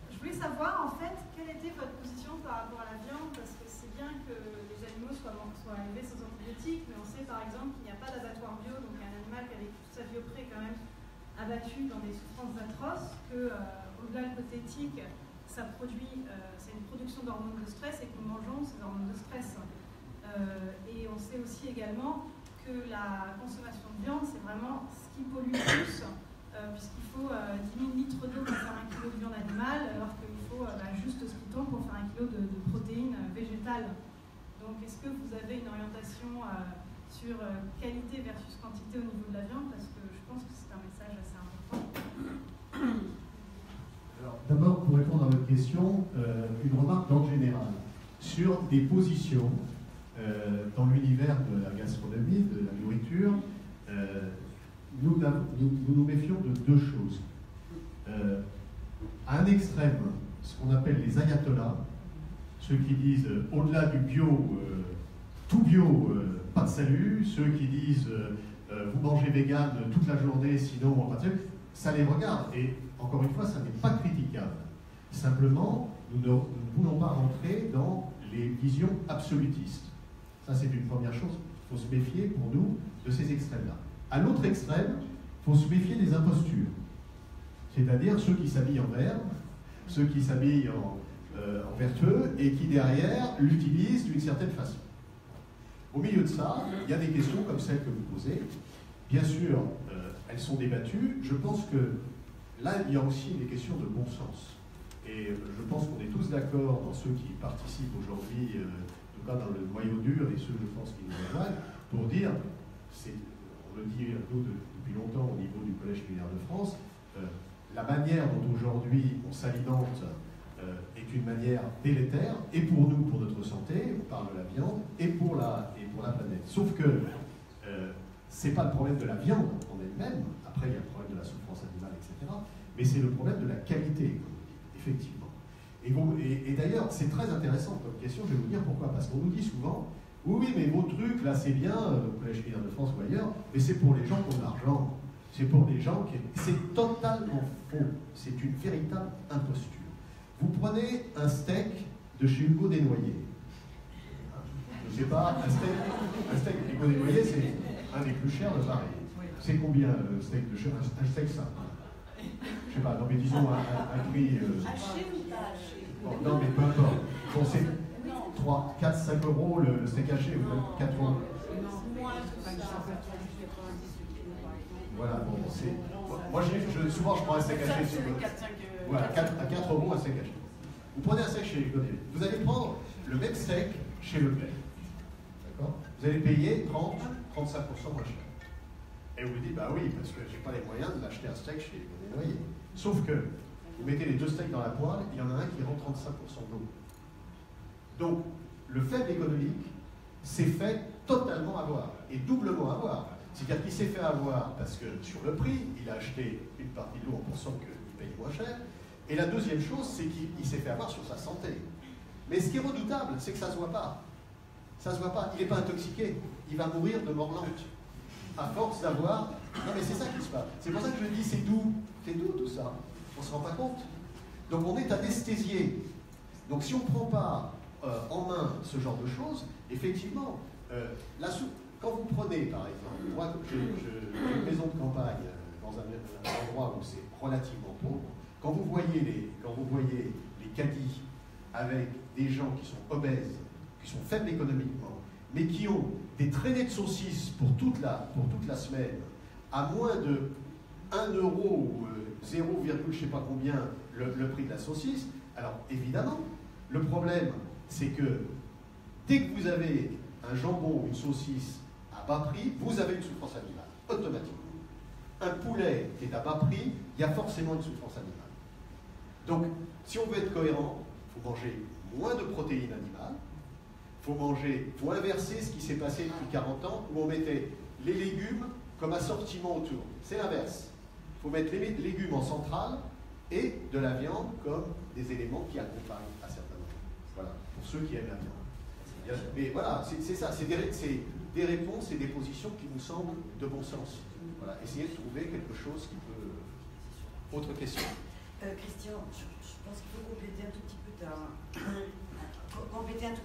Je voulais savoir en fait quelle était votre position par rapport à la viande, parce que c'est bien que les animaux soient élevés sans antibiotiques, mais on sait par exemple qu'il n'y a pas d'abattoir bio, donc un animal qui a vécu toute sa vie auprès est quand même abattu dans des souffrances atroces, que au-delà du côté éthique, ça produit, c'est une production d'hormones de stress et que nous mangeons ces hormones de stress. Et on sait aussi également que la consommation de viande, c'est vraiment ce qui pollue le plus, puisqu'il faut 10 000 litres d'eau pour faire 1 kg de viande animale, alors qu'il faut juste ce qu'il tombe pour faire 1 kg de protéines végétales. Donc est-ce que vous avez une orientation sur qualité versus quantité au niveau de la viande, parce que je pense que c'est un message assez important. Alors, d'abord, pour répondre à votre question, une remarque d'ordre général sur des positions dans l'univers de la gastronomie, de la nourriture. Nous nous méfions de 2 choses. À un extrême, ce qu'on appelle les ayatollahs, ceux qui disent au-delà du bio, tout bio, pas de salut, ceux qui disent vous mangez vegan toute la journée, sinon pas de salut, ça les regarde. Et encore une fois, ça n'est pas critiquable. Simplement, nous ne voulons pas rentrer dans les visions absolutistes. Ça, c'est une première chose. Il faut se méfier, pour nous, de ces extrêmes-là. À l'autre extrême, il faut se méfier des impostures. C'est-à-dire ceux qui s'habillent en vert, ceux qui s'habillent en vertueux et qui, derrière, l'utilisent d'une certaine façon. Au milieu de ça, il y a des questions comme celles que vous posez. Bien sûr, elles sont débattues. Je pense que là, il y a aussi des questions de bon sens. Et je pense qu'on est tous d'accord, dans ceux qui participent aujourd'hui, en tout cas dans le noyau dur, et ceux, je pense, qui nous rejoignent, pour dire, on le dit nous depuis longtemps au niveau du Collège militaire de France, la manière dont aujourd'hui on s'alimente est une manière délétère, et pour nous, pour notre santé, on parle de la viande, et pour la planète. Sauf que c'est pas le problème de la viande en elle-même, après il y a le problème de la souffrance animale, etc., mais c'est le problème de la qualité, effectivement. Et d'ailleurs, c'est très intéressant comme question, je vais vous dire pourquoi, parce qu'on nous dit souvent, oui, mais vos trucs, là, c'est bien, au Collège militaire de France ou ailleurs, mais c'est pour les gens qui ont de l'argent, c'est pour les gens qui... C'est totalement faux, c'est une véritable imposture. Vous prenez un steak de chez Hugo Desnoyers, je C'est pas un steak économie, vous voyez, c'est un des plus chers de Paris. C'est combien le steak de chef? Un steak simple. Je sais pas, non mais disons un prix. Haché ou pas haché? Bon, non mais peu importe. Bon, c'est 3, 4, 5 euros le steak haché, ou même 4 euros. Voilà, bon, c'est. Moi, souvent, je prends un steak haché. Voilà, à 4 euros un steak haché. Vous prenez un steak chez Leclerc. Vous allez prendre le même steak chez Leclerc. D'accord? Vous allez payer 30-35% moins cher. Et vous vous dites, bah oui, parce que j'ai pas les moyens de m'acheter un steak chez les noyers. Sauf que vous mettez les 2 steaks dans la poêle, il y en a un qui rend 35% d'eau. Donc, le faible économique s'est fait totalement avoir, et doublement avoir. C'est-à-dire qu'il s'est fait avoir parce que sur le prix, il a acheté une partie de l'eau en pensant qu'il paye moins cher. Et la deuxième chose, c'est qu'il s'est fait avoir sur sa santé. Mais ce qui est redoutable, c'est que ça ne se voit pas. Ça ne se voit pas. Il n'est pas intoxiqué. Il va mourir de mort lente. À force d'avoir... Non mais c'est ça qui se passe. C'est pour ça que je dis c'est doux. C'est doux tout ça. On ne se rend pas compte. Donc on est anesthésié. Donc si on ne prend pas en main ce genre de choses, effectivement, quand vous prenez par exemple, moi j'ai une maison de campagne dans un endroit où c'est relativement pauvre, quand vous voyez les caddies avec des gens qui sont obèses, qui sont faibles économiquement, mais qui ont des traînées de saucisses pour toute la semaine, à moins de 1 euro ou 0, je ne sais pas combien le prix de la saucisse, alors évidemment, le problème, c'est que dès que vous avez un jambon ou une saucisse à bas prix, vous avez une souffrance animale, automatiquement. Un poulet qui est à bas prix, il y a forcément une souffrance animale. Donc, si on veut être cohérent, il faut manger moins de protéines animales, il faut inverser ce qui s'est passé depuis 40 ans, où on mettait les légumes comme assortiment autour. C'est l'inverse. Il faut mettre les légumes en centrale et de la viande comme des éléments qui accompagnent à certains moments. Voilà, pour ceux qui aiment la viande. Mais voilà, c'est ça, c'est des réponses et des positions qui nous semblent de bon sens. Voilà, essayez de trouver quelque chose qui peut... Autre question. Christian, je pense qu'il faut compléter un tout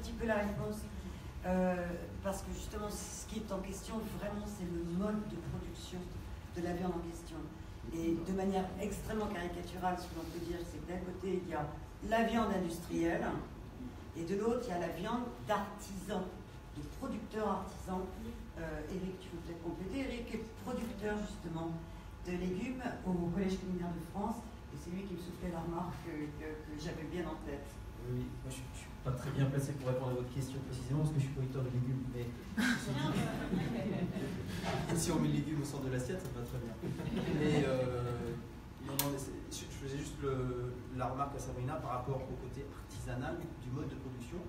petit peu la réponse. Parce que justement, ce qui est en question, vraiment, c'est le mode de production de la viande en question. Et de manière extrêmement caricaturale, ce que l'on peut dire, c'est que d'un côté, il y a la viande industrielle, et de l'autre, il y a la viande d'artisans, de producteurs artisans. Eric, tu veux peut-être compléter. Eric est producteur justement de légumes au Collège culinaire de France, et c'est lui qui me soufflait la remarque que j'avais bien en tête. Oui, moi je ne suis pas très bien placé pour répondre à votre question précisément parce que je suis producteur de légumes, mais si on met le légume au centre de l'assiette, ça va très bien. Mais je faisais juste la remarque à Sabrina par rapport au côté artisanal du mode de production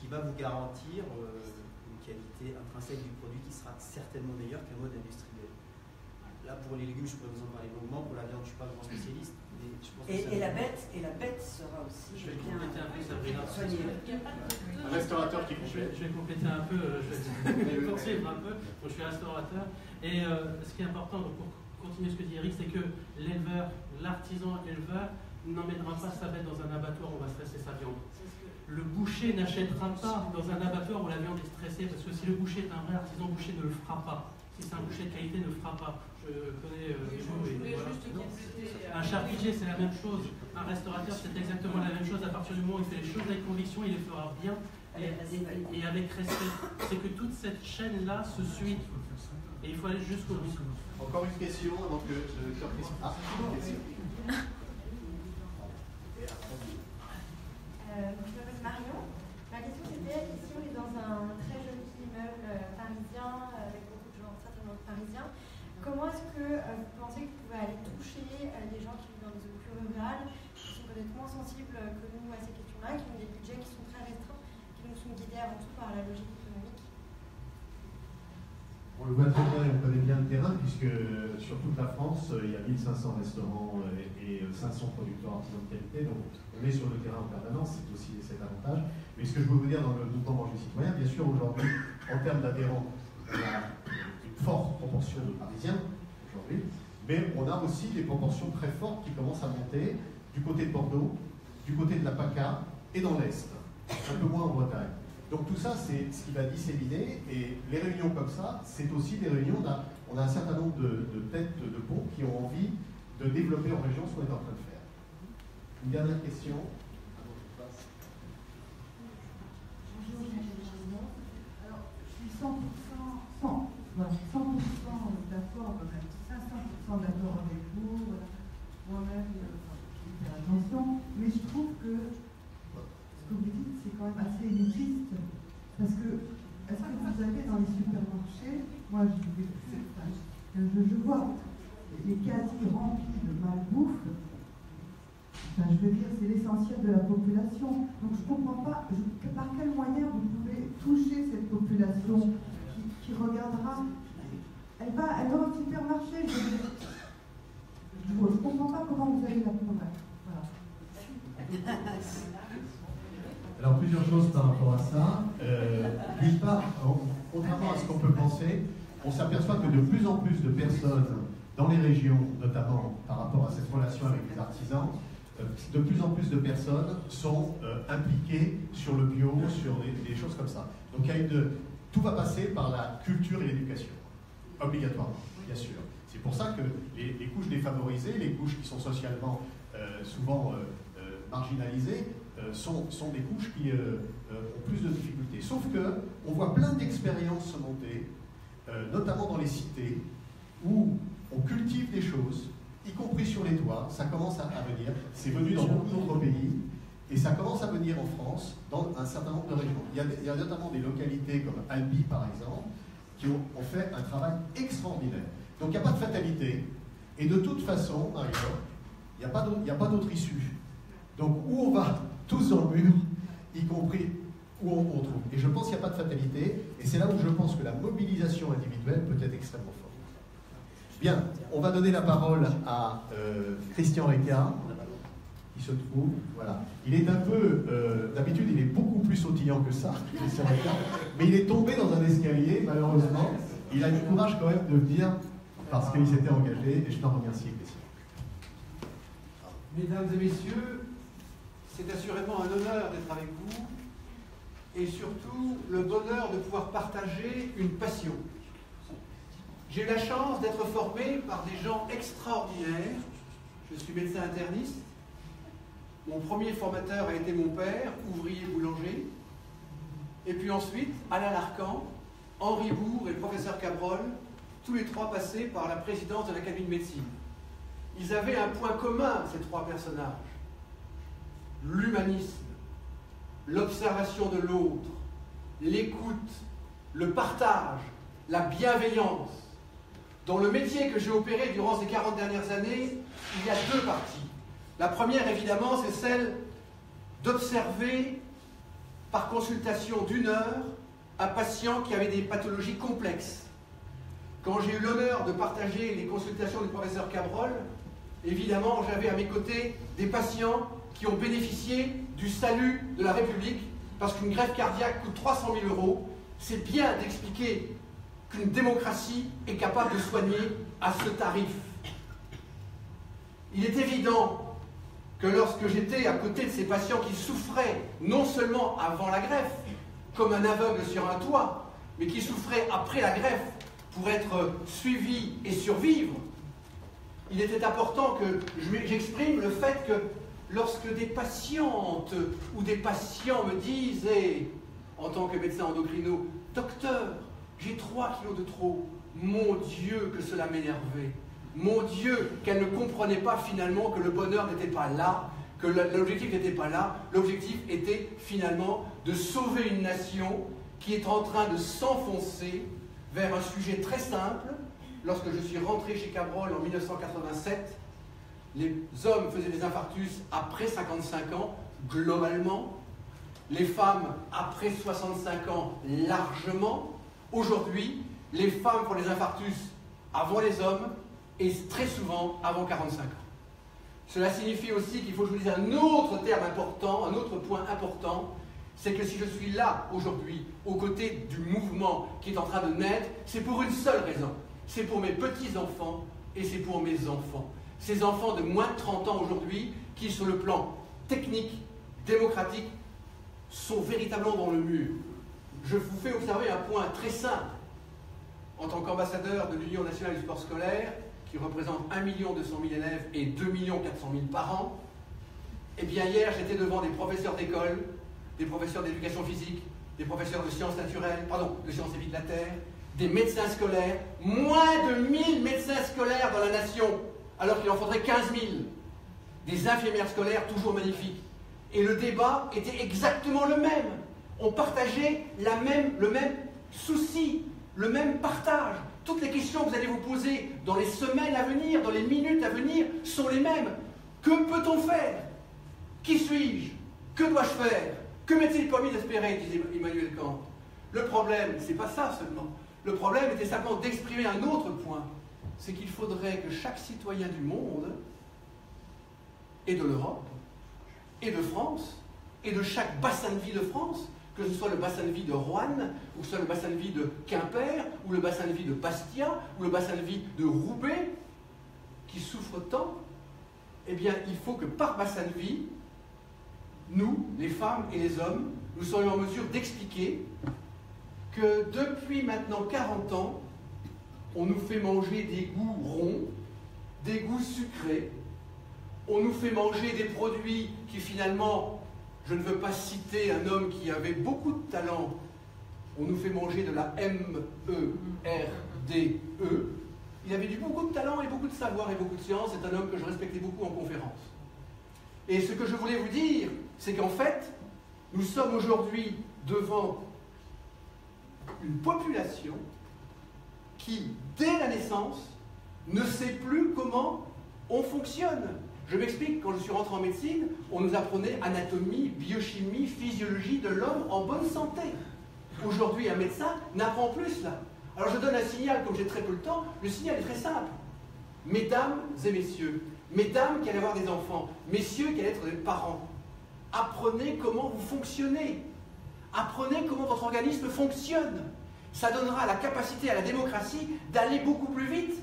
qui va vous garantir une qualité intrinsèque du produit qui sera certainement meilleure qu'un mode industriel. Là, pour les légumes, je pourrais vous en parler longuement. Pour la viande, je ne suis pas grand spécialiste. Mais je pense que la bête sera aussi je vais bien compléter un peu, Sabrina. Un restaurateur qui complète. Je vais compléter un peu, je vais poursuivre un peu. Donc, je suis restaurateur. Et ce qui est important, donc, pour continuer ce que dit Eric, c'est que l'éleveur, l'artisan éleveur, n'emmènera pas sa bête dans un abattoir où on va stresser sa viande. Le boucher n'achètera pas dans un abattoir où la viande est stressée, parce que si le boucher est un vrai artisan boucher, ne le fera pas. Si c'est un boucher de qualité, ne le fera pas. Je connais voilà. Un charcutier, c'est la même chose. Un restaurateur, c'est exactement la même chose. À partir du moment où il fait les choses avec conviction, il les fera bien et avec respect. C'est que toute cette chaîne-là se suit. Et il faut aller jusqu'au bout. Encore une question avant que le docteur Christian. Ah, une question. Je m'appelle Marion. Ma question c'était, ici on est dans un très joli immeuble parisien, avec beaucoup de gens certainement parisiens. Comment est-ce que vous pensez que vous pouvez aller toucher les gens qui vivent dans des zones plus rurales, qui sont peut-être moins sensibles que nous à ces questions-là, qui ont des budgets qui sont très restreints, qui nous sont guidés avant tout par la logique économique? On le voit très bien et on connaît bien le terrain, puisque sur toute la France, il y a 1500 restaurants et 500 producteurs artisans de qualité, donc on est sur le terrain en permanence, c'est aussi cet avantage. Mais ce que je peux vous dire dans le mouvement Manger Citoyen, bien sûr, aujourd'hui, en termes d'adhérents, on a une forte proportion de Parisiens, aujourd'hui, mais on a aussi des proportions très fortes qui commencent à monter du côté de Bordeaux, du côté de la PACA et dans l'Est, un peu moins en Bretagne. Donc tout ça, c'est ce qui va disséminer, et les réunions comme ça, c'est aussi des réunions, on a un certain nombre de têtes de pont qui ont envie de développer en région ce qu'on est en train de faire. Une dernière question. Alors, je suis 100% d'accord, même 500% d'accord avec vous. Moi-même, je fais attention, mais je trouve que ce que vous dites, c'est quand même assez élitiste. Parce que, est-ce que vous avez dans les supermarchés, moi je vois les quasi remplis de malbouffe, enfin, je veux dire, c'est l'essentiel de la population. Donc je ne comprends pas par quel moyen vous pouvez toucher cette population qui regardera. Elle va au supermarché, je ne comprends pas comment vous allez la convaincre. Voilà. Alors, plusieurs choses par rapport à ça. D'une part, contrairement à ce qu'on peut penser, on s'aperçoit que de plus en plus de personnes dans les régions, notamment par rapport à cette relation avec les artisans, de plus en plus de personnes sont impliquées sur le bio, sur des choses comme ça. Donc, tout va passer par la culture et l'éducation, obligatoirement, bien sûr. C'est pour ça que les couches défavorisées, les couches qui sont socialement souvent marginalisées, sont des couches qui ont plus de difficultés. Sauf qu'on voit plein d'expériences se monter, notamment dans les cités, où on cultive des choses, y compris sur les toits. Ça commence à venir. C'est venu dans beaucoup d'autres pays, et ça commence à venir en France, dans un certain nombre de régions. Il y a notamment des localités comme Albi, par exemple, qui ont fait un travail extraordinaire. Donc il n'y a pas de fatalité, et de toute façon, d'ailleurs, il n'y a pas d'autre issue. Donc où on va tous dans le mur, y compris où on trouve. Et je pense qu'il n'y a pas de fatalité, et c'est là où je pense que la mobilisation individuelle peut être extrêmement forte. Bien, on va donner la parole à Christian Ricard, qui se trouve, voilà. Il est un peu, d'habitude il est beaucoup plus sautillant que ça, Christian Ricard, mais il est tombé dans un escalier, malheureusement. Il a eu le courage quand même de venir, parce qu'il s'était engagé, et je t'en remercie, Christian. Mesdames et messieurs, c'est assurément un honneur d'être avec vous et surtout le bonheur de pouvoir partager une passion. J'ai eu la chance d'être formé par des gens extraordinaires. Je suis médecin interniste. Mon premier formateur a été mon père, ouvrier boulanger. Et puis ensuite, Alain Larcan, Henri Bourg et le professeur Cabrol, tous les trois passés par la présidence de l'Académie de médecine. Ils avaient un point commun, ces trois personnages. L'humanisme, l'observation de l'autre, l'écoute, le partage, la bienveillance. Dans le métier que j'ai opéré durant ces 40 dernières années, il y a deux parties. La première, évidemment, c'est celle d'observer par consultation d'1 heure un patient qui avait des pathologies complexes. Quand j'ai eu l'honneur de partager les consultations du professeur Cabrol, évidemment, j'avais à mes côtés des patients qui ont bénéficié du salut de la République, parce qu'une greffe cardiaque coûte 300 000 €. C'est bien d'expliquer qu'une démocratie est capable de soigner à ce tarif. Il est évident que lorsque j'étais à côté de ces patients qui souffraient, non seulement avant la greffe, comme un aveugle sur un toit, mais qui souffraient après la greffe pour être suivis et survivre, il était important que j'exprime le fait que lorsque des patientes ou des patients me disent, en tant que médecin endocrino, « Docteur, j'ai 3 kilos de trop. » Mon Dieu, que cela m'énervait. Mon Dieu, qu'elle ne comprenait pas finalement que le bonheur n'était pas là, que l'objectif n'était pas là. L'objectif était finalement de sauver une nation qui est en train de s'enfoncer vers un sujet très simple. Lorsque je suis rentré chez Cabrol en 1987, les hommes faisaient des infarctus après 55 ans, globalement. Les femmes après 65 ans, largement. Aujourd'hui, les femmes font des infarctus avant les hommes et très souvent avant 45 ans. Cela signifie aussi qu'il faut que je vous dise un autre terme important, un autre point important, c'est que si je suis là aujourd'hui, aux côtés du mouvement qui est en train de naître, c'est pour une seule raison. C'est pour mes petits-enfants et c'est pour mes enfants. Ces enfants de moins de 30 ans aujourd'hui, qui sur le plan technique, démocratique, sont véritablement dans le mur. je vous fais observer un point très simple. En tant qu'ambassadeur de l'Union nationale du sport scolaire, qui représente 1 200 000 élèves et 2 400 000 parents, eh bien hier j'étais devant des professeurs d'école, des professeurs d'éducation physique, des professeurs de sciences naturelles, de sciences et vie de la Terre, des médecins scolaires, moins de 1000 médecins scolaires dans la nation, alors qu'il en faudrait 15 000. Des infirmières scolaires toujours magnifiques. Et le débat était exactement le même. On partageait le même souci, le même partage. Toutes les questions que vous allez vous poser dans les semaines à venir, dans les minutes à venir, sont les mêmes. Que peut-on faire? Qui suis-je? Que dois-je faire? Que m'est-il permis d'espérer, disait Emmanuel Kant. Le problème, c'est pas ça seulement. Le problème était simplement d'exprimer un autre point. C'est qu'il faudrait que chaque citoyen du monde, et de l'Europe, et de France, et de chaque bassin de vie de France, que ce soit le bassin de vie de Roanne, ou que ce soit le bassin de vie de Quimper, ou le bassin de vie de Bastia, ou le bassin de vie de Roubaix, qui souffrent tant, eh bien, il faut que par bassin de vie, nous, les femmes et les hommes, nous soyons en mesure d'expliquer que depuis maintenant 40 ans, on nous fait manger des goûts ronds, des goûts sucrés, on nous fait manger des produits qui finalement, je ne veux pas citer un homme qui avait beaucoup de talent, on nous fait manger de la MERDE. Il avait beaucoup de talent et beaucoup de savoir et beaucoup de science, c'est un homme que je respectais beaucoup en conférence. Et ce que je voulais vous dire, c'est qu'en fait, nous sommes aujourd'hui devant une population qui, dès la naissance, ne sait plus comment on fonctionne. Je m'explique, quand je suis rentré en médecine, on nous apprenait anatomie, biochimie, physiologie de l'homme en bonne santé. Aujourd'hui, un médecin n'apprend plus cela. Alors je donne un signal, comme j'ai très peu de temps, le signal est très simple. Mesdames et messieurs, mesdames qui allez avoir des enfants, messieurs qui allez être des parents, apprenez comment vous fonctionnez. Apprenez comment votre organisme fonctionne. Ça donnera la capacité à la démocratie d'aller beaucoup plus vite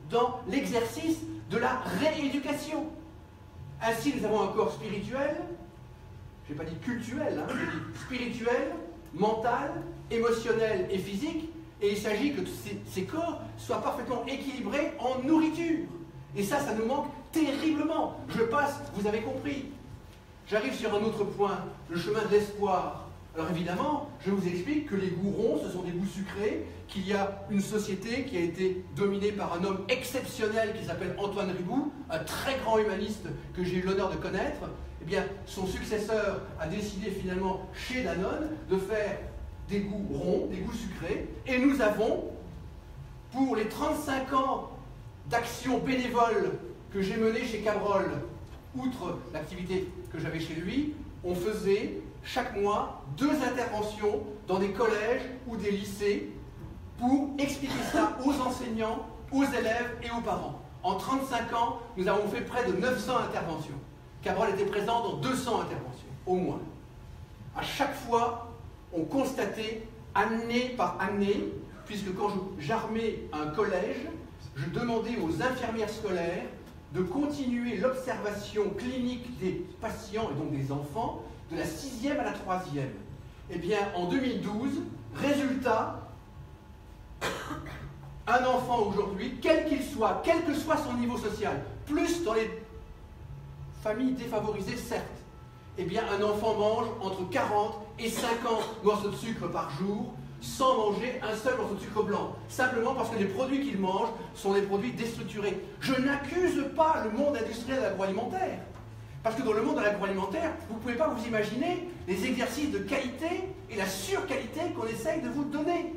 dans l'exercice de la rééducation. Ainsi, nous avons un corps spirituel, je n'ai pas dit cultuel, j'ai dit spirituel, mental, émotionnel et physique, et il s'agit que ces corps soient parfaitement équilibrés en nourriture. Et ça nous manque terriblement. Je passe, vous avez compris. J'arrive sur un autre point, le chemin de l'espoir. Alors évidemment, je vous explique que les goûts ronds, ce sont des goûts sucrés, qu'il y a une société qui a été dominée par un homme exceptionnel qui s'appelle Antoine Riboud, un très grand humaniste que j'ai eu l'honneur de connaître. Eh bien, son successeur a décidé finalement chez Danone de faire des goûts ronds, des goûts sucrés, et nous avons, pour les 35 ans d'action bénévole que j'ai menée chez Cabrol, outre l'activité que j'avais chez lui, on faisait chaque mois 2 interventions dans des collèges ou des lycées pour expliquer ça aux enseignants, aux élèves et aux parents. En 35 ans, nous avons fait près de 900 interventions. Cabrol était présent dans 200 interventions, au moins. À chaque fois, on constatait, année par année, puisque quand j'armais un collège, je demandais aux infirmières scolaires de continuer l'observation clinique des patients, et donc des enfants, de la 6e à la 3e. Eh bien, en 2012, résultat, un enfant aujourd'hui, quel qu'il soit, quel que soit son niveau social, plus dans les familles défavorisées, certes, eh bien, un enfant mange entre 40 et 50 morceaux de sucre par jour, sans manger un seul morceau de sucre blanc, simplement parce que les produits qu'il mange sont des produits déstructurés. Je n'accuse pas le monde industriel de l'agroalimentaire, parce que dans le monde de l'agroalimentaire, vous ne pouvez pas vous imaginer les exercices de qualité et la surqualité qu'on essaye de vous donner.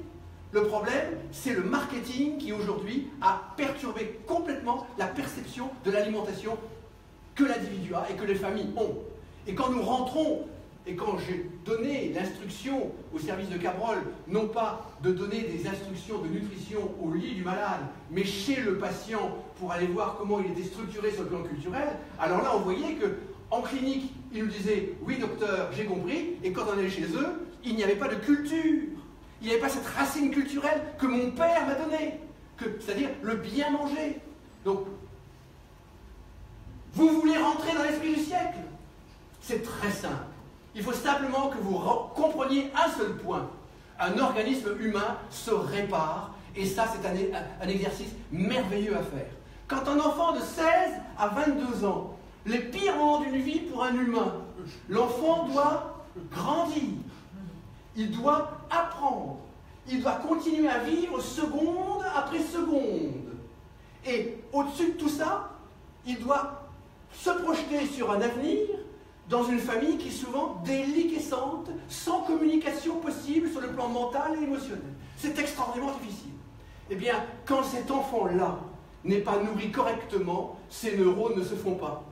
Le problème, c'est le marketing qui aujourd'hui a perturbé complètement la perception de l'alimentation que l'individu a et que les familles ont. Et quand nous rentrons, et quand j'ai donné l'instruction au service de Cabrol, non pas de donner des instructions de nutrition au lit du malade, mais chez le patient pour aller voir comment il était structuré sur le plan culturel, alors là on voyait qu'en clinique, ils nous disaient « oui docteur, j'ai compris », et quand on allait chez eux, il n'y avait pas de culture, il n'y avait pas cette racine culturelle que mon père m'a donnée, c'est-à-dire le bien manger. Donc, vous voulez rentrer dans l'esprit du siècle? C'est très simple. Il faut simplement que vous compreniez un seul point. un organisme humain se répare, et ça c'est un exercice merveilleux à faire. Quand un enfant de 16 à 22 ans, les pires moments d'une vie pour un humain, l'enfant doit grandir, il doit apprendre, il doit continuer à vivre seconde après seconde. Et au-dessus de tout ça, il doit se projeter sur un avenir dans une famille qui est souvent déliquescente, sans communication possible sur le plan mental et émotionnel. C'est extraordinairement difficile. Eh bien, quand cet enfant-là n'est pas nourri correctement, ses neurones ne se font pas.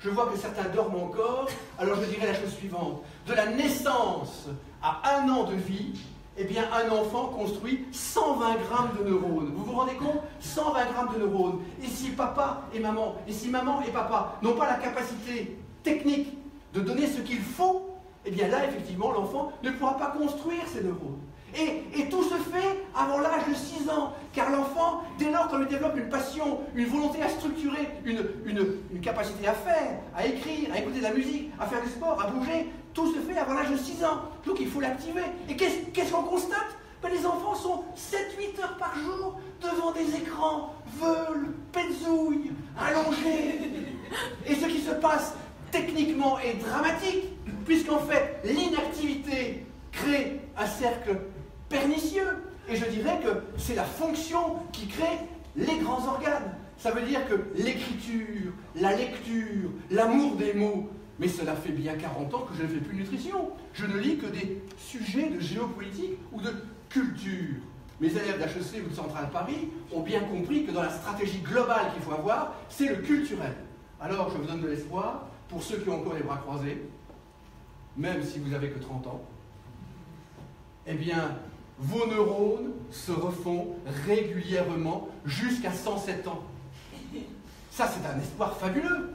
Je vois que certains dorment encore, alors je dirais la chose suivante. De la naissance à 1 an de vie, eh bien, un enfant construit 120 grammes de neurones. Vous vous rendez compte? 120 grammes de neurones. Et si papa et maman, et si maman et papa n'ont pas la capacité technique de donner ce qu'il faut, eh bien là, effectivement, l'enfant ne pourra pas construire ses neurones. Et tout se fait avant l'âge de 6 ans, car l'enfant, dès lors qu'on lui développe une passion, une volonté à structurer, une capacité à faire, à écrire, à écouter de la musique, à faire du sport, à bouger, tout se fait avant l'âge de 6 ans. Donc il faut l'activer. Et qu'est-ce qu'on constate? Ben, les enfants sont 7-8 heures par jour devant des écrans, veulent, pézouillent, allongés. Et ce qui se passe techniquement est dramatique, puisqu'en fait, l'inactivité crée un cercle pernicieux. Et je dirais que c'est la fonction qui crée les grands organes. Ça veut dire que l'écriture, la lecture, l'amour des mots, mais cela fait bien 40 ans que je ne fais plus de nutrition. Je ne lis que des sujets de géopolitique ou de culture. Mes élèves d'HEC ou de Centrale Paris ont bien compris que dans la stratégie globale qu'il faut avoir, c'est le culturel. Alors je vous donne de l'espoir, pour ceux qui ont encore les bras croisés, même si vous n'avez que 30 ans, eh bien, vos neurones se refont régulièrement jusqu'à 107 ans. Ça, c'est un espoir fabuleux.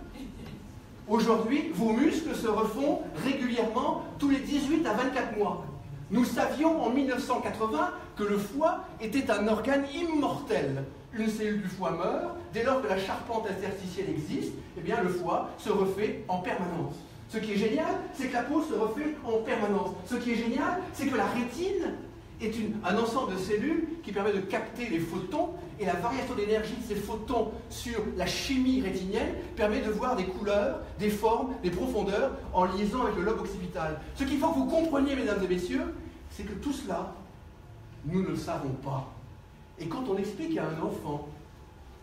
Aujourd'hui, vos muscles se refont régulièrement tous les 18 à 24 mois. Nous savions en 1980 que le foie était un organe immortel. Une cellule du foie meurt, dès lors que la charpente interstitielle existe, eh bien le foie se refait en permanence. Ce qui est génial, c'est que la peau se refait en permanence. Ce qui est génial, c'est que la rétine est un ensemble de cellules qui permet de capter les photons, et la variation d'énergie de ces photons sur la chimie rétinienne permet de voir des couleurs, des formes, des profondeurs en liaison avec le lobe occipital. Ce qu'il faut que vous compreniez, mesdames et messieurs, c'est que tout cela, nous ne le savons pas. Et quand on explique à un enfant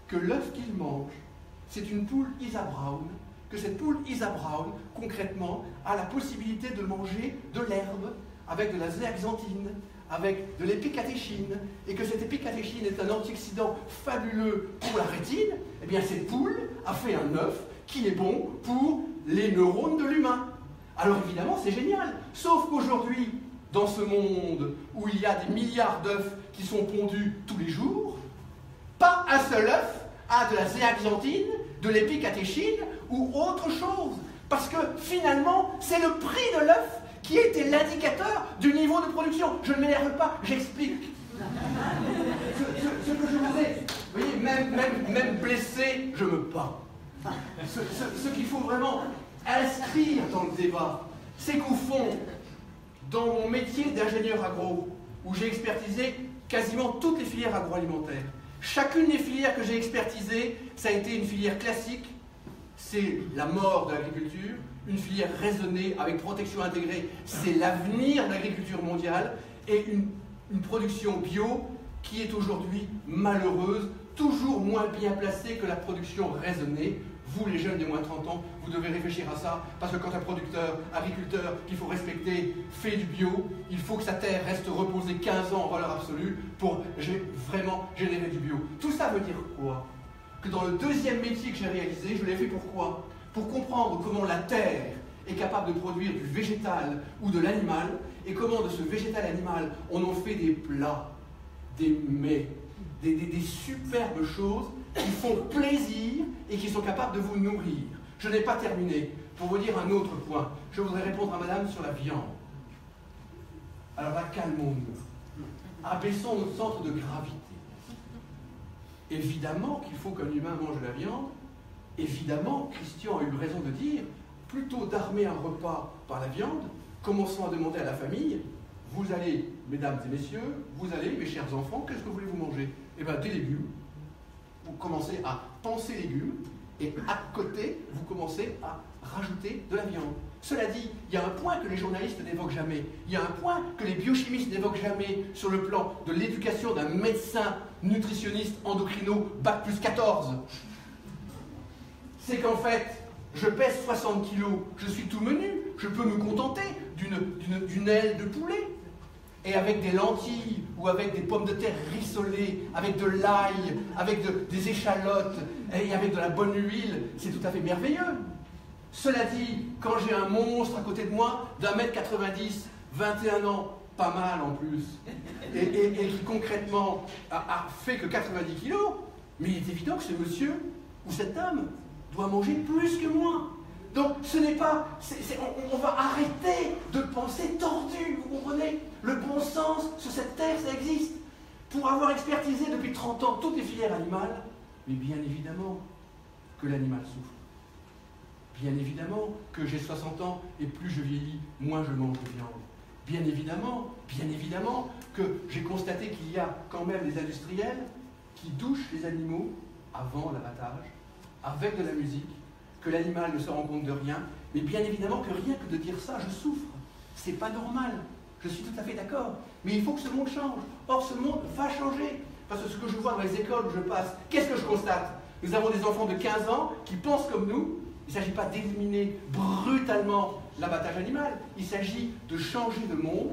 que l'œuf qu'il mange, c'est une poule Isa Brown, que cette poule Isa Brown, concrètement, a la possibilité de manger de l'herbe avec de la zéaxanthine, avec de l'épicatéchine, et que cette épicatéchine est un antioxydant fabuleux pour la rétine, eh bien cette poule a fait un œuf qui est bon pour les neurones de l'humain. Alors évidemment, c'est génial, sauf qu'aujourd'hui, dans ce monde où il y a des milliards d'œufs qui sont pondus tous les jours, pas un seul œuf a de la zéaxanthine, de l'épicatéchine ou autre chose. Parce que finalement, c'est le prix de l'œuf qui a été l'indicateur du niveau de production. Je ne m'énerve pas, j'explique. Ce que je voudrais, vous voyez, même blessé, je me bats. Ce qu'il faut vraiment inscrire dans le débat, c'est qu'au fond, dans mon métier d'ingénieur agro, où j'ai expertisé quasiment toutes les filières agroalimentaires, chacune des filières que j'ai expertisées, ça a été une filière classique, c'est la mort de l'agriculture, une filière raisonnée avec protection intégrée, c'est l'avenir de l'agriculture mondiale, et une production bio qui est aujourd'hui malheureuse, toujours moins bien placée que la production raisonnée. Vous, les jeunes des moins de 30 ans, vous devez réfléchir à ça, parce que quand un producteur, agriculteur, qu'il faut respecter, fait du bio, il faut que sa terre reste reposée 15 ans en valeur absolue pour vraiment générer du bio. Tout ça veut dire quoi? Que dans le deuxième métier que j'ai réalisé, je l'ai fait pourquoi? Pour comprendre comment la terre est capable de produire du végétal ou de l'animal, et comment de ce végétal animal, on en fait des plats, des mets, des superbes choses qui font plaisir et qui sont capables de vous nourrir. Je n'ai pas terminé. Pour vous dire un autre point, je voudrais répondre à madame sur la viande. Alors là, calmons-nous. Abaissons notre centre de gravité. Évidemment qu'il faut qu'un humain mange de la viande. Évidemment, Christian a eu raison de dire, plutôt d'armer un repas par la viande, commençons à demander à la famille, vous allez, mesdames et messieurs, vous allez, mes chers enfants, qu'est-ce que voulez-vous manger? Eh bien, des légumes. Vous commencez à penser légumes, et à côté, vous commencez à rajouter de la viande. Cela dit, il y a un point que les journalistes n'évoquent jamais, il y a un point que les biochimistes n'évoquent jamais sur le plan de l'éducation d'un médecin nutritionniste endocrino bac plus 14. C'est qu'en fait, je pèse 60 kilos, je suis tout menu, je peux me contenter d'une aile de poulet. Et avec des lentilles, ou avec des pommes de terre rissolées, avec de l'ail, avec des échalotes, et avec de la bonne huile, c'est tout à fait merveilleux. Cela dit, quand j'ai un monstre à côté de moi, d'1m90, 21 ans, pas mal en plus, et qui concrètement a fait que 90 kilos, mais il est évident que ce monsieur ou cette dame doit manger plus que moi. Donc ce n'est pas... on va arrêter de penser tordu, vous comprenez? Le bon sens sur cette terre, ça existe. Pour avoir expertisé depuis 30 ans toutes les filières animales, mais bien évidemment que l'animal souffre. Bien évidemment que j'ai 60 ans et plus je vieillis, moins je mange de viande. Bien évidemment que j'ai constaté qu'il y a quand même des industriels qui douchent les animaux avant l'abattage, avec de la musique, que l'animal ne se rend compte de rien, mais bien évidemment que rien que de dire ça, je souffre. C'est pas normal. Je suis tout à fait d'accord. Mais il faut que ce monde change. Or, ce monde va changer. Parce que ce que je vois dans les écoles où je passe, qu'est-ce que je constate? Nous avons des enfants de 15 ans qui pensent comme nous. Il ne s'agit pas d'éliminer brutalement l'abattage animal. Il s'agit de changer de monde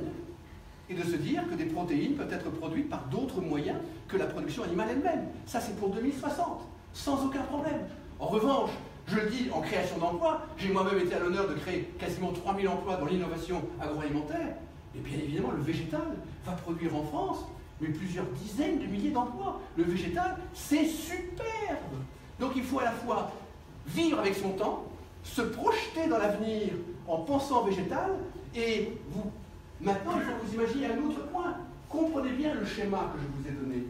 et de se dire que des protéines peuvent être produites par d'autres moyens que la production animale elle-même. Ça, c'est pour 2060, sans aucun problème. En revanche, je le dis en création d'emplois, j'ai moi-même été à l'honneur de créer quasiment 3000 emplois dans l'innovation agroalimentaire, et bien évidemment le végétal va produire en France mais plusieurs dizaines de milliers d'emplois. Le végétal, c'est superbe. Donc il faut à la fois vivre avec son temps, se projeter dans l'avenir en pensant végétal, et maintenant il faut vous imaginer un autre point. Comprenez bien le schéma que je vous ai donné.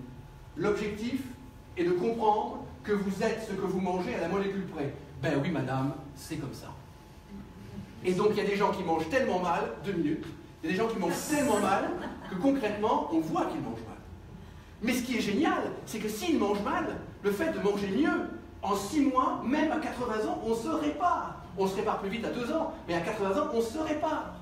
L'objectif est de comprendre que vous êtes ce que vous mangez à la molécule près. Ben oui, madame, c'est comme ça. Et donc, il y a des gens qui mangent tellement mal, 2 minutes, il y a des gens qui mangent tellement mal que concrètement, on voit qu'ils mangent mal. Mais ce qui est génial, c'est que s'ils mangent mal, le fait de manger mieux, en 6 mois, même à 80 ans, on se répare. On se répare plus vite à 2 ans, mais à 80 ans, on se répare.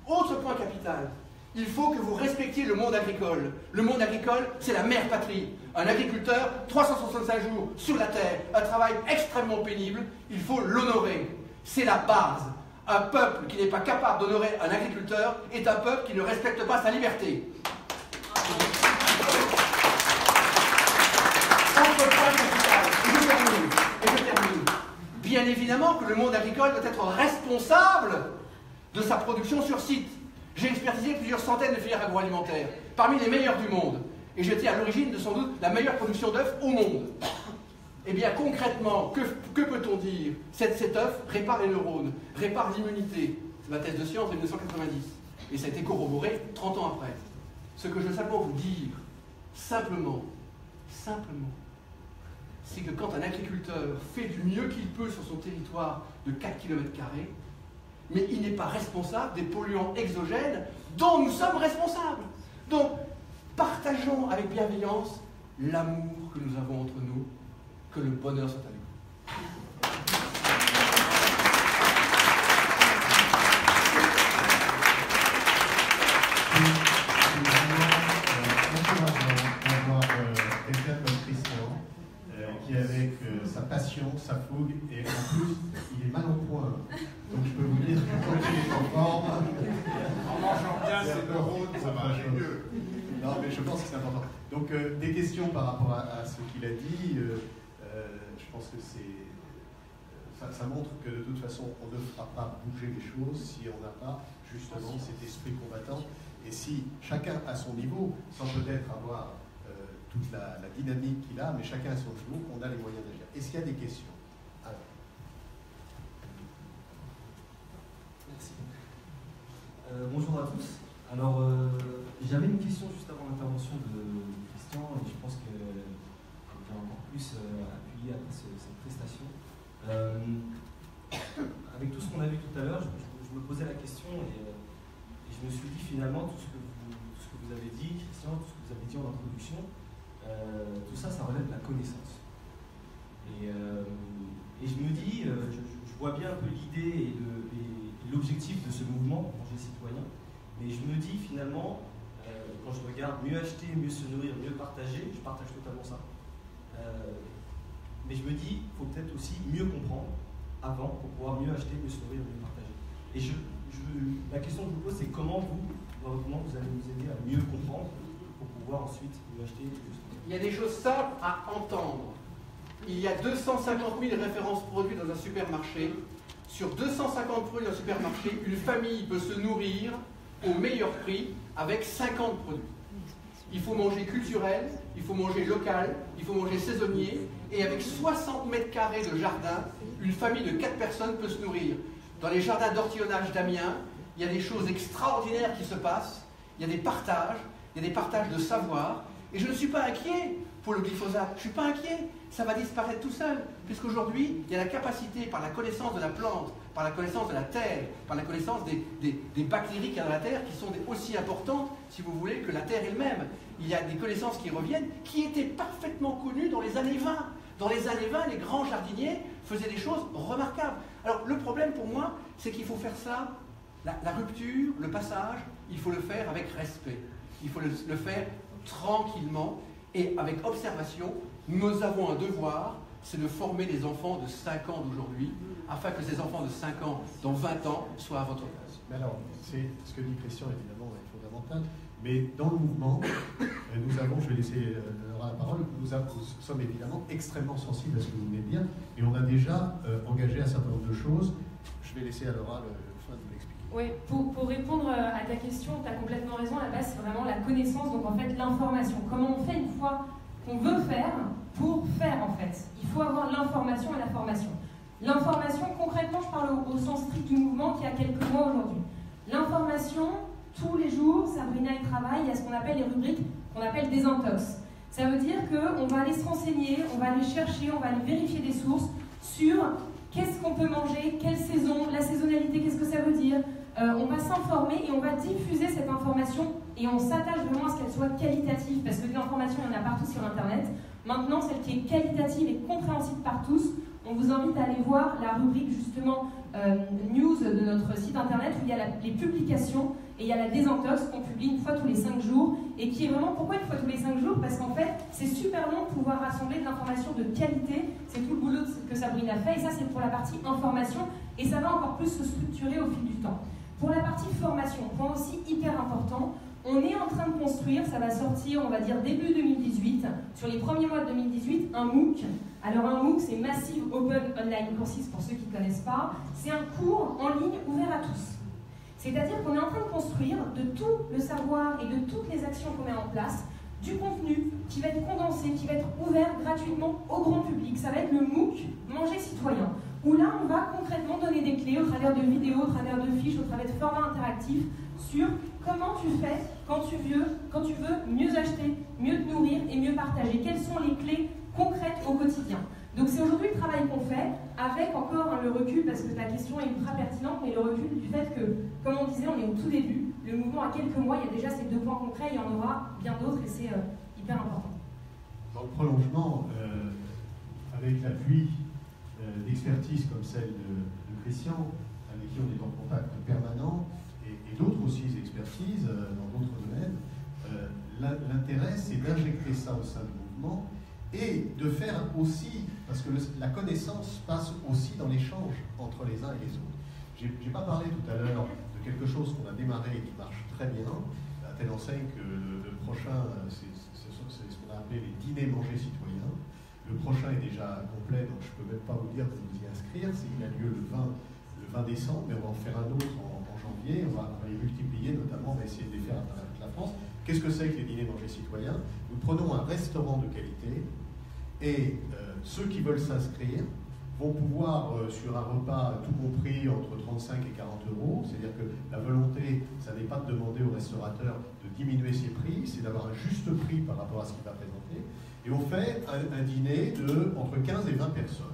Autre point capital. Il faut que vous respectiez le monde agricole. Le monde agricole, c'est la mère patrie. Un agriculteur, 365 jours sur la terre, un travail extrêmement pénible, il faut l'honorer. C'est la base. Un peuple qui n'est pas capable d'honorer un agriculteur est un peuple qui ne respecte pas sa liberté. Autre point capital, et je termine. Bien évidemment que le monde agricole doit être responsable de sa production sur site. J'ai expertisé plusieurs centaines de filières agroalimentaires, parmi les meilleures du monde. Et j'étais à l'origine de sans doute la meilleure production d'œufs au monde. Eh bien concrètement, que peut-on dire? Cet œuf répare les neurones, répare l'immunité. C'est ma thèse de science de 1990. Et ça a été corroboré 30 ans après. Ce que je veux simplement vous dire, simplement, c'est que quand un agriculteur fait du mieux qu'il peut sur son territoire de 4 km², mais il n'est pas responsable des polluants exogènes dont nous sommes responsables. Donc, partageons avec bienveillance l'amour que nous avons entre nous, que le bonheur soit avec vous. Quelqu'un comme Christian, qui avec sa passion, sa fougue, et en plus, il est mal en point. Donc je peux vous dire que quand il est en forme, en mangeant bien ses neurones, ça va aller mieux. Non, mais je pense que c'est important. Donc des questions par rapport à ce qu'il a dit. Je pense que ça montre que de toute façon, on ne fera pas bouger les choses si on n'a pas justement cet esprit combattant. Et si chacun à son niveau, sans peut-être avoir toute la dynamique qu'il a, mais chacun à son niveau, on a les moyens d'agir. Est-ce qu'il y a des questions? Alors. Merci. Bonjour à tous. Alors, j'avais une question juste avant l'intervention de Christian, et je pense qu'elle vient encore plus appuyer après cette prestation. Avec tout ce qu'on a vu tout à l'heure, je me posais la question, et je je me suis dit finalement tout ce que vous avez dit, Christian, tout ce que vous avez dit en introduction, tout ça, ça relève de la connaissance. Et je me dis, je vois bien un peu l'idée et l'objectif de ce mouvement, Manger Citoyen, mais je me dis finalement, quand je regarde mieux acheter, mieux se nourrir, mieux partager, je partage totalement ça. Mais je me dis, il faut peut-être aussi mieux comprendre avant pour pouvoir mieux acheter, mieux se nourrir, mieux partager. Et la question que je vous pose, c'est comment vous allez nous aider à mieux comprendre pour pouvoir ensuite mieux acheter, mieux se nourrir. Il y a des choses simples à entendre. Il y a 250 000 références produits dans un supermarché. Sur 250 produits dans un supermarché, une famille peut se nourrir au meilleur prix avec 50 produits. Il faut manger culturel, il faut manger local, il faut manger saisonnier, et avec 60 mètres carrés de jardin, une famille de 4 personnes peut se nourrir. Dans les jardins d'ortillonnage d'Amiens, il y a des choses extraordinaires qui se passent, il y a des partages de savoir, et je ne suis pas inquiet pour le glyphosate, je ne suis pas inquiet, ça va disparaître tout seul, puisqu'aujourd'hui, il y a la capacité, par la connaissance de la plante, par la connaissance de la terre, par la connaissance des bactéries qu'il y a dans la terre, qui sont aussi importantes, si vous voulez, que la terre elle-même. Il y a des connaissances qui reviennent, qui étaient parfaitement connues dans les années 20. Dans les années 20, les grands jardiniers faisaient des choses remarquables. Alors, le problème pour moi, c'est qu'il faut faire ça, la rupture, le passage, il faut le faire avec respect. Il faut le faire tranquillement et avec observation. Nous avons un devoir, c'est de former les enfants de 5 ans d'aujourd'hui, afin que ces enfants de 5 ans, dans 20 ans, soient à votre place. Mais alors, c'est ce que dit Christian, évidemment, est fondamental. Mais dans le mouvement, nous avons, je vais laisser Laura la parole, nous sommes évidemment extrêmement sensibles à ce que vous venez de dire, et on a déjà engagé un certain nombre de choses. Je vais laisser à Laura le soin de vous l'expliquer. Oui, pour répondre à ta question, tu as complètement raison, à la base c'est vraiment la connaissance, donc en fait l'information. Comment on fait une fois qu'on veut faire pour faire en fait? Il faut avoir l'information et la formation. L'information, concrètement, je parle au sens strict du mouvement qui a quelques mois aujourd'hui. L'information, tous les jours, Sabrina y travaille, il y a ce qu'on appelle les rubriques qu'on appelle des intox. Ça veut dire qu'on va aller se renseigner, on va aller chercher, on va aller vérifier des sources sur qu'est-ce qu'on peut manger, quelle saison, la saisonnalité, qu'est-ce que ça veut dire. On va s'informer et on va diffuser cette information et on s'attache vraiment à ce qu'elle soit qualitative parce que de l'information, il y en a partout sur Internet. Maintenant, celle qui est qualitative et compréhensible par tous, on vous invite à aller voir la rubrique justement news de notre site internet où il y a les publications et il y a la désintox qu'on publie une fois tous les 5 jours et qui est vraiment, pourquoi une fois tous les 5 jours? Parce qu'en fait, c'est super long de pouvoir rassembler de l'information de qualité, c'est tout le boulot que Sabrina fait et ça c'est pour la partie information et ça va encore plus se structurer au fil du temps. Pour la partie formation, point aussi hyper important, on est en train de construire, ça va sortir, on va dire début 2018, sur les premiers mois de 2018, un MOOC. Alors un MOOC, c'est Massive Open Online Courses, pour ceux qui ne connaissent pas. C'est un cours en ligne ouvert à tous. C'est-à-dire qu'on est en train de construire de tout le savoir et de toutes les actions qu'on met en place, du contenu qui va être condensé, qui va être ouvert gratuitement au grand public. Ça va être le MOOC Manger Citoyen, où là on va concrètement donner des clés au travers de vidéos, au travers de fiches, au travers de formats interactifs sur comment tu fais quand tu veux mieux acheter, mieux te nourrir et mieux partager. Quelles sont les clés concrètes au quotidien? Donc c'est aujourd'hui le travail qu'on fait, avec encore le recul, parce que ta question est ultra pertinente, mais le recul du fait que, comme on disait, on est au tout début, le mouvement a quelques mois, il y a déjà ces 2 points concrets, il y en aura bien d'autres et c'est hyper important. Dans le prolongement, avec l'appui d'expertise comme celle de Christian, avec qui on est en contact permanent, et d'autres aussi expertises dans d'autres domaines, l'intérêt c'est d'injecter ça au sein du mouvement et de faire aussi, parce que la connaissance passe aussi dans l'échange entre les uns et les autres. J'ai pas parlé tout à l'heure de quelque chose qu'on a démarré et qui marche très bien, à telle enseigne que le prochain, c'est ce qu'on a appelé les dîners manger citoyens. Le prochain est déjà complet, donc je ne peux même pas vous dire de vous y inscrire. Il a lieu le 20 décembre, mais on va en faire un autre en janvier. On va les multiplier, notamment, on va essayer de les faire à travers toute la France. Qu'est-ce que c'est que les dîners manger citoyens? Nous prenons un restaurant de qualité et ceux qui veulent s'inscrire vont pouvoir, sur un repas tout compris, entre 35 et 40 euros, c'est-à-dire que la volonté, ça n'est pas de demander au restaurateur de diminuer ses prix, c'est d'avoir un juste prix par rapport à ce qu'il va présenter. Et on fait un dîner de entre 15 et 20 personnes.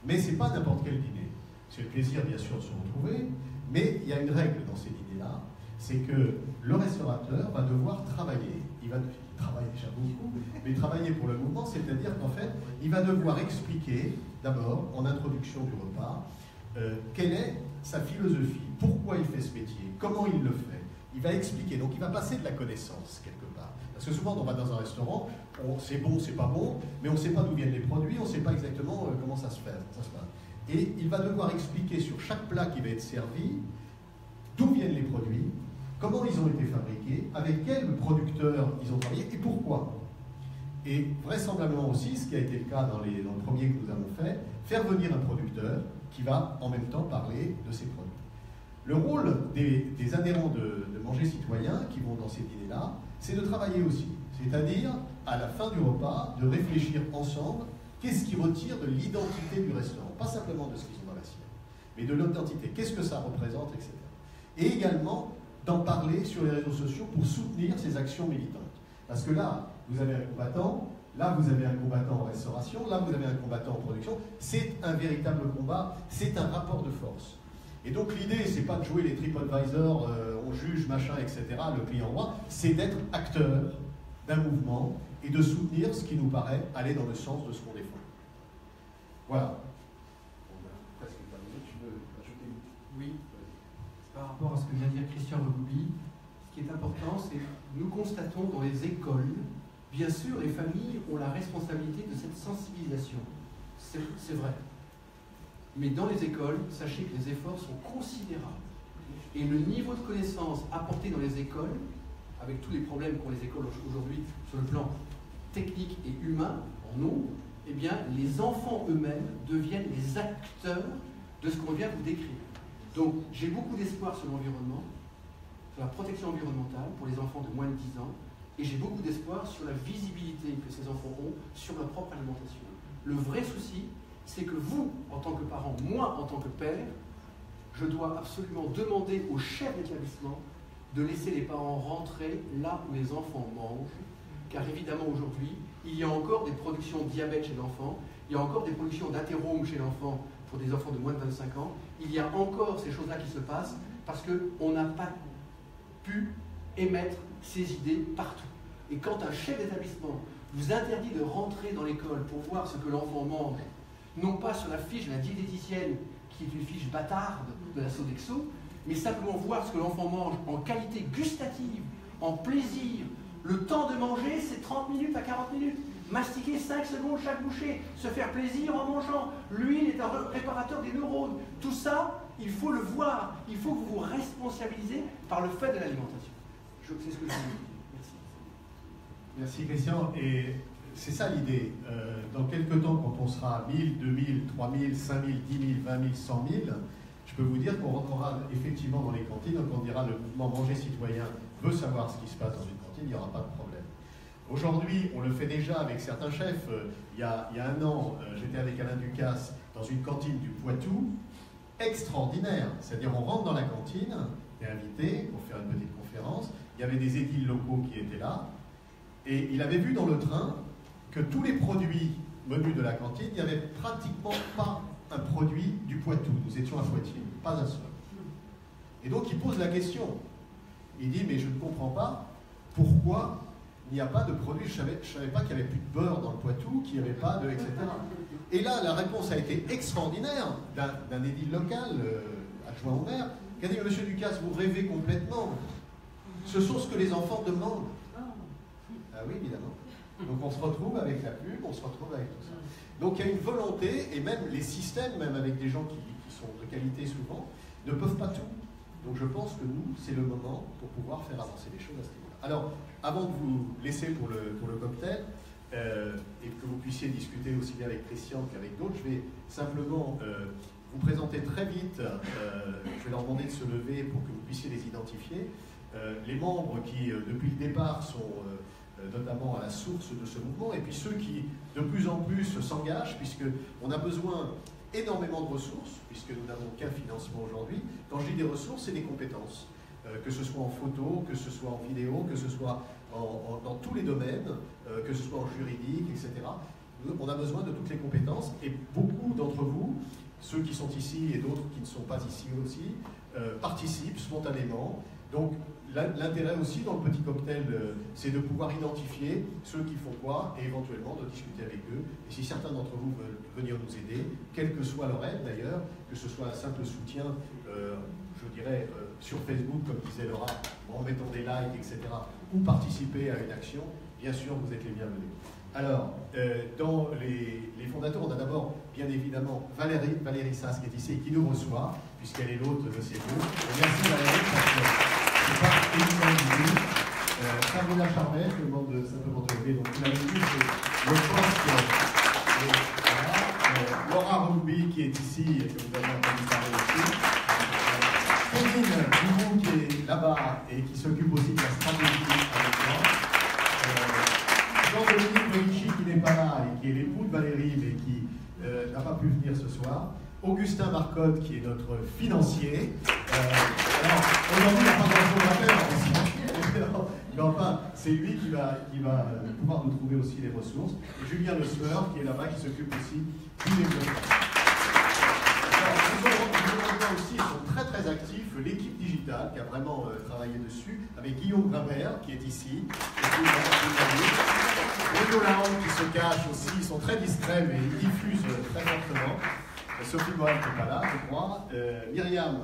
Mais ce n'est pas n'importe quel dîner. C'est le plaisir, bien sûr, de se retrouver, mais il y a une règle dans ces dîners-là, c'est que le restaurateur va devoir travailler. Il travaille déjà beaucoup, mais travailler pour le mouvement, c'est-à-dire qu'en fait, il va devoir expliquer, d'abord, en introduction du repas, quelle est sa philosophie, pourquoi il fait ce métier, comment il le fait. Il va expliquer, donc il va passer de la connaissance quelque part. Parce que souvent, on va dans un restaurant, c'est bon, c'est pas bon, mais on ne sait pas d'où viennent les produits, on ne sait pas exactement comment ça se passe. Et il va devoir expliquer sur chaque plat qui va être servi, d'où viennent les produits, comment ils ont été fabriqués, avec quel producteur ils ont travaillé et pourquoi. Et vraisemblablement aussi, ce qui a été le cas dans le premier que nous avons fait, faire venir un producteur qui va en même temps parler de ses produits. Le rôle des adhérents de Manger Citoyen qui vont dans ces dîners-là, c'est de travailler aussi. C'est-à-dire, à la fin du repas, de réfléchir ensemble qu'est-ce qui retire de l'identité du restaurant. Pas simplement de ce qu'ils ont dans l'assiette, mais de l'identité. Qu'est-ce que ça représente, etc. Et également, d'en parler sur les réseaux sociaux pour soutenir ces actions militantes. Parce que là, vous avez un combattant, là, vous avez un combattant en restauration, là, vous avez un combattant en production. C'est un véritable combat, c'est un rapport de force. Et donc l'idée, c'est pas de jouer les TripAdvisor, on juge, machin, etc., le client roi, c'est d'être acteur d'un mouvement et de soutenir ce qui nous paraît aller dans le sens de ce qu'on défend. Voilà. Oui, par rapport à ce que vient de dire Christian Legoubi, ce qui est important, c'est que nous constatons dans les écoles, bien sûr, les familles ont la responsabilité de cette sensibilisation. C'est vrai. Mais dans les écoles, sachez que les efforts sont considérables. Et le niveau de connaissance apporté dans les écoles, avec tous les problèmes qu'ont les écoles aujourd'hui sur le plan technique et humain, en nombre, eh bien, les enfants eux-mêmes deviennent les acteurs de ce qu'on vient de vous décrire. Donc, j'ai beaucoup d'espoir sur l'environnement, sur la protection environnementale pour les enfants de moins de 10 ans, et j'ai beaucoup d'espoir sur la visibilité que ces enfants ont sur leur propre alimentation. Le vrai souci, c'est que vous, en tant que parent, moi, en tant que père, je dois absolument demander au chef d'établissement de laisser les parents rentrer là où les enfants mangent, car évidemment aujourd'hui, il y a encore des productions de diabète chez l'enfant, il y a encore des productions d'athérome chez l'enfant pour des enfants de moins de 25 ans, il y a encore ces choses-là qui se passent parce qu'on n'a pas pu émettre ces idées partout. Et quand un chef d'établissement vous interdit de rentrer dans l'école pour voir ce que l'enfant mange, non pas sur la fiche de la diététicienne, qui est une fiche bâtarde de la Sodexo, mais simplement voir ce que l'enfant mange en qualité gustative, en plaisir. Le temps de manger, c'est 30 minutes à 40 minutes. Mastiquer 5 secondes chaque bouchée, se faire plaisir en mangeant. L'huile est un réparateur des neurones. Tout ça, il faut le voir. Il faut que vous vous responsabilisez par le fait de l'alimentation. C'est ce que je veux dire. Merci. Merci Christian. Et c'est ça l'idée. Dans quelques temps, quand on sera 1000, 2000, 3000, 5000, 10 000, 20 000, 100 000, je peux vous dire qu'on rentrera effectivement dans les cantines. Donc on dira le mouvement Manger Citoyen veut savoir ce qui se passe dans une cantine, il n'y aura pas de problème. Aujourd'hui, on le fait déjà avec certains chefs. Il y a un an, j'étais avec Alain Ducasse dans une cantine du Poitou, extraordinaire. C'est-à-dire, on rentre dans la cantine, on est invité pour faire une petite conférence. Il y avait des édiles locaux qui étaient là. Et il avait vu dans le train que tous les produits menus de la cantine, il n'y avait pratiquement pas un produit du Poitou. Nous étions à Poitiers, pas un seul. Et donc, il pose la question. Il dit, mais je ne comprends pas pourquoi il n'y a pas de produit. Je ne savais pas qu'il n'y avait plus de beurre dans le Poitou, qu'il n'y avait pas de... etc. Et là, la réponse a été extraordinaire d'un édile local, adjoint au maire, qui a dit, monsieur Ducasse, vous rêvez complètement. Ce sont ce que les enfants demandent. Ah oui, évidemment. Donc on se retrouve avec la pub, on se retrouve avec tout ça. Donc il y a une volonté, et même les systèmes, même avec des gens qui sont de qualité souvent, ne peuvent pas tout. Donc je pense que nous, c'est le moment pour pouvoir faire avancer les choses à ce niveau-là. Alors, avant de vous laisser pour le cocktail, et que vous puissiez discuter aussi bien avec Christian qu'avec d'autres, je vais simplement vous présenter très vite, je vais leur demander de se lever pour que vous puissiez les identifier, les membres qui, depuis le départ, sont notamment à la source de ce mouvement, et puis ceux qui, de plus en plus, s'engagent, puisqu'on a besoin énormément de ressources, puisque nous n'avons qu'un financement aujourd'hui. Quand je dis des ressources, c'est des compétences, que ce soit en photo, que ce soit en vidéo, que ce soit dans tous les domaines, que ce soit en juridique, etc. On a besoin de toutes les compétences, et beaucoup d'entre vous, ceux qui sont ici et d'autres qui ne sont pas ici aussi, participent spontanément Donc l'intérêt aussi dans le petit cocktail, c'est de pouvoir identifier ceux qui font quoi et éventuellement de discuter avec eux. Et si certains d'entre vous veulent venir nous aider, quelle que soit leur aide d'ailleurs, que ce soit un simple soutien, je dirais, sur Facebook, comme disait Laura, en mettant des likes, etc., ou participer à une action, bien sûr, vous êtes les bienvenus. Alors, dans les fondateurs, on a d'abord, bien évidemment, Valérie Sass qui est ici et qui nous reçoit, puisqu'elle est l'hôte de ces deux. Merci Valérie, parce que c'est pas évident du tout. Sabrina Charmet, je vous demande simplement de lever. Donc, vous l'avez vu, c'est le poste. Laura Ruby qui est ici, et que vous avez entendu parler aussi. Kevin Dumont qui est là-bas et qui s'occupe aussi de la stratégie avec moi. Jean-Dominique Monichi qui n'est pas là et qui est l'époux de Valérie mais qui n'a pas pu venir ce soir. Augustin Marcotte qui est notre financier. Alors, aujourd'hui, il n'y a pas grand-chose à faire aussi. Mais enfin, c'est lui qui va pouvoir nous trouver aussi les ressources. Et Julien Le Sueur qui est là-bas, qui s'occupe aussi du développement. Aussi, ils sont très très actifs, l'équipe digitale qui a vraiment travaillé dessus, avec Guillaume Grimbert qui est ici, Bruno Laurent qui se cache aussi, ils sont très discrets mais ils diffusent très fortement. Sophie Boel qui n'est pas là, je crois. Myriam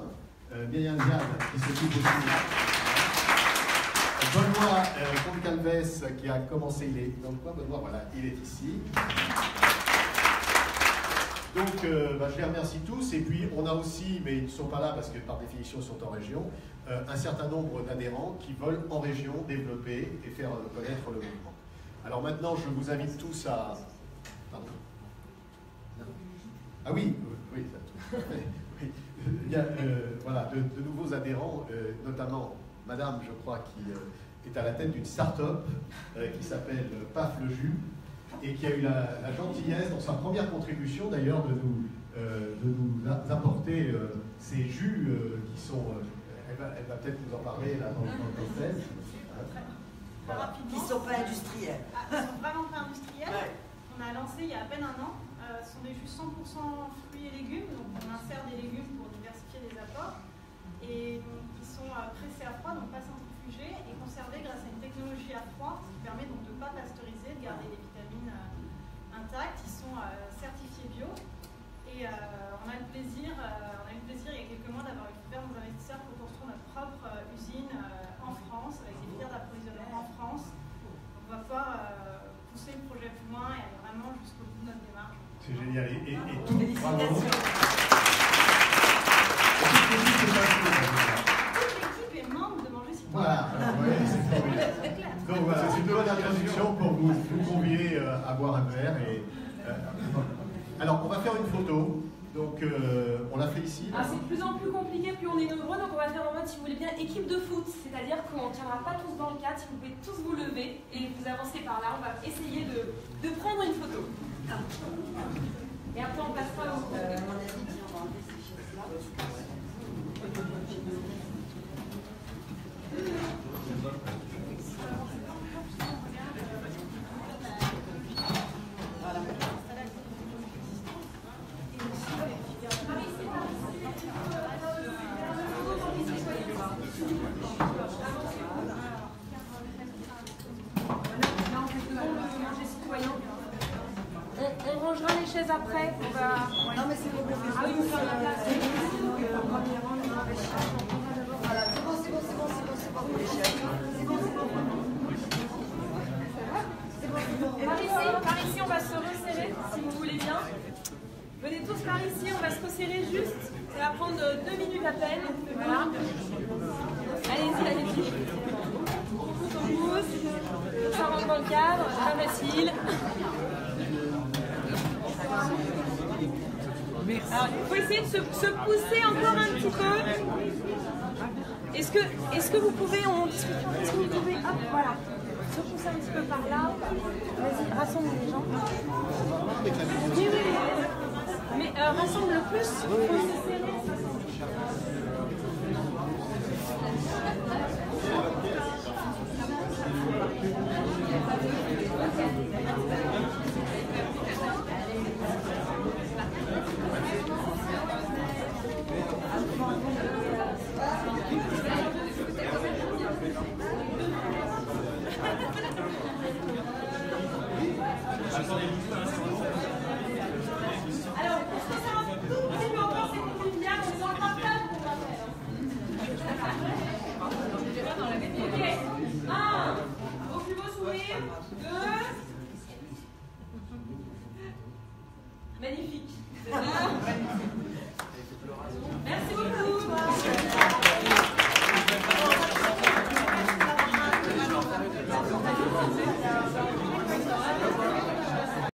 Diane qui s'occupe aussi. Benoît Concalves qui a commencé, il est dans quoi Benoît, voilà, il est ici. Donc, je les remercie tous. Et puis, on a aussi, mais ils ne sont pas là parce que par définition, ils sont en région, un certain nombre d'adhérents qui veulent en région développer et faire connaître le mouvement. Alors maintenant, je vous invite tous à... Pardon. Ah oui, oui, ça, oui. Il y a voilà, de nouveaux adhérents, notamment Madame, je crois, qui est à la tête d'une start-up qui s'appelle PAF le Jus, et qui a eu la gentillesse, dans sa première contribution d'ailleurs, de nous apporter ces jus qui sont... elle va peut-être nous en parler là, dans le cocktail. Qui ne sont pas industriels. Ils ne sont vraiment pas industriels. Ouais. On a lancé il y a à peine un an. Ce sont des jus 100% fruits et légumes, donc on insère des légumes pour diversifier les apports. Et donc, ils sont pressés à froid, donc pas centrifugés, et conservés grâce à une technologie à froid, ce qui permet donc de ne pas pasteuriser, de garder les vitamines intactes. Ils sont certifiés bio. Et on a eu le plaisir, il y a quelques mois, d'avoir récupéré nos investisseurs pour construire notre propre usine en France, avec des filières d'approvisionnement en France. Donc, on va pouvoir pousser le projet plus loin et aller vraiment jusqu'au bout de notre démarche. C'est génial. Et tout, félicitations. Toute l'équipe est membre de Manger Citoyen. Voilà, oui, c'est formidable. Donc voilà, c'est une bonne introduction pour vous convier à boire un verre. Alors, on va faire une photo. Donc, on l'a fait ici. Ah, c'est de plus en plus compliqué, plus on est nombreux, donc on va faire en mode, si vous voulez bien, équipe de foot. C'est-à-dire qu'on ne tiendra pas tous dans le cadre, si vous pouvez tous vous lever et vous avancez par là. On va essayer de prendre une photo. Et après, on passera au... À mon avis, on va enlever ces choses-là. On rangera les chaises après. On va... Non, mais c'est bon, Ah oui, on fait la place. Voilà, c'est bon. Les chefs. Par ici, on va se resserrer, si vous voulez bien. Venez tous par ici, on va se resserrer juste. Ça va prendre 2 minutes à peine. Voilà. Allez-y. On pousse. Ça rentre dans le cadre, pas facile. Alors, il faut essayer de se pousser encore un petit peu. Est-ce que vous pouvez, hop, voilà, se pousser un petit peu par là. Vas-y, rassemble les gens. Oui. Mais rassemble le plus. Il faut se serrer. Magnifique.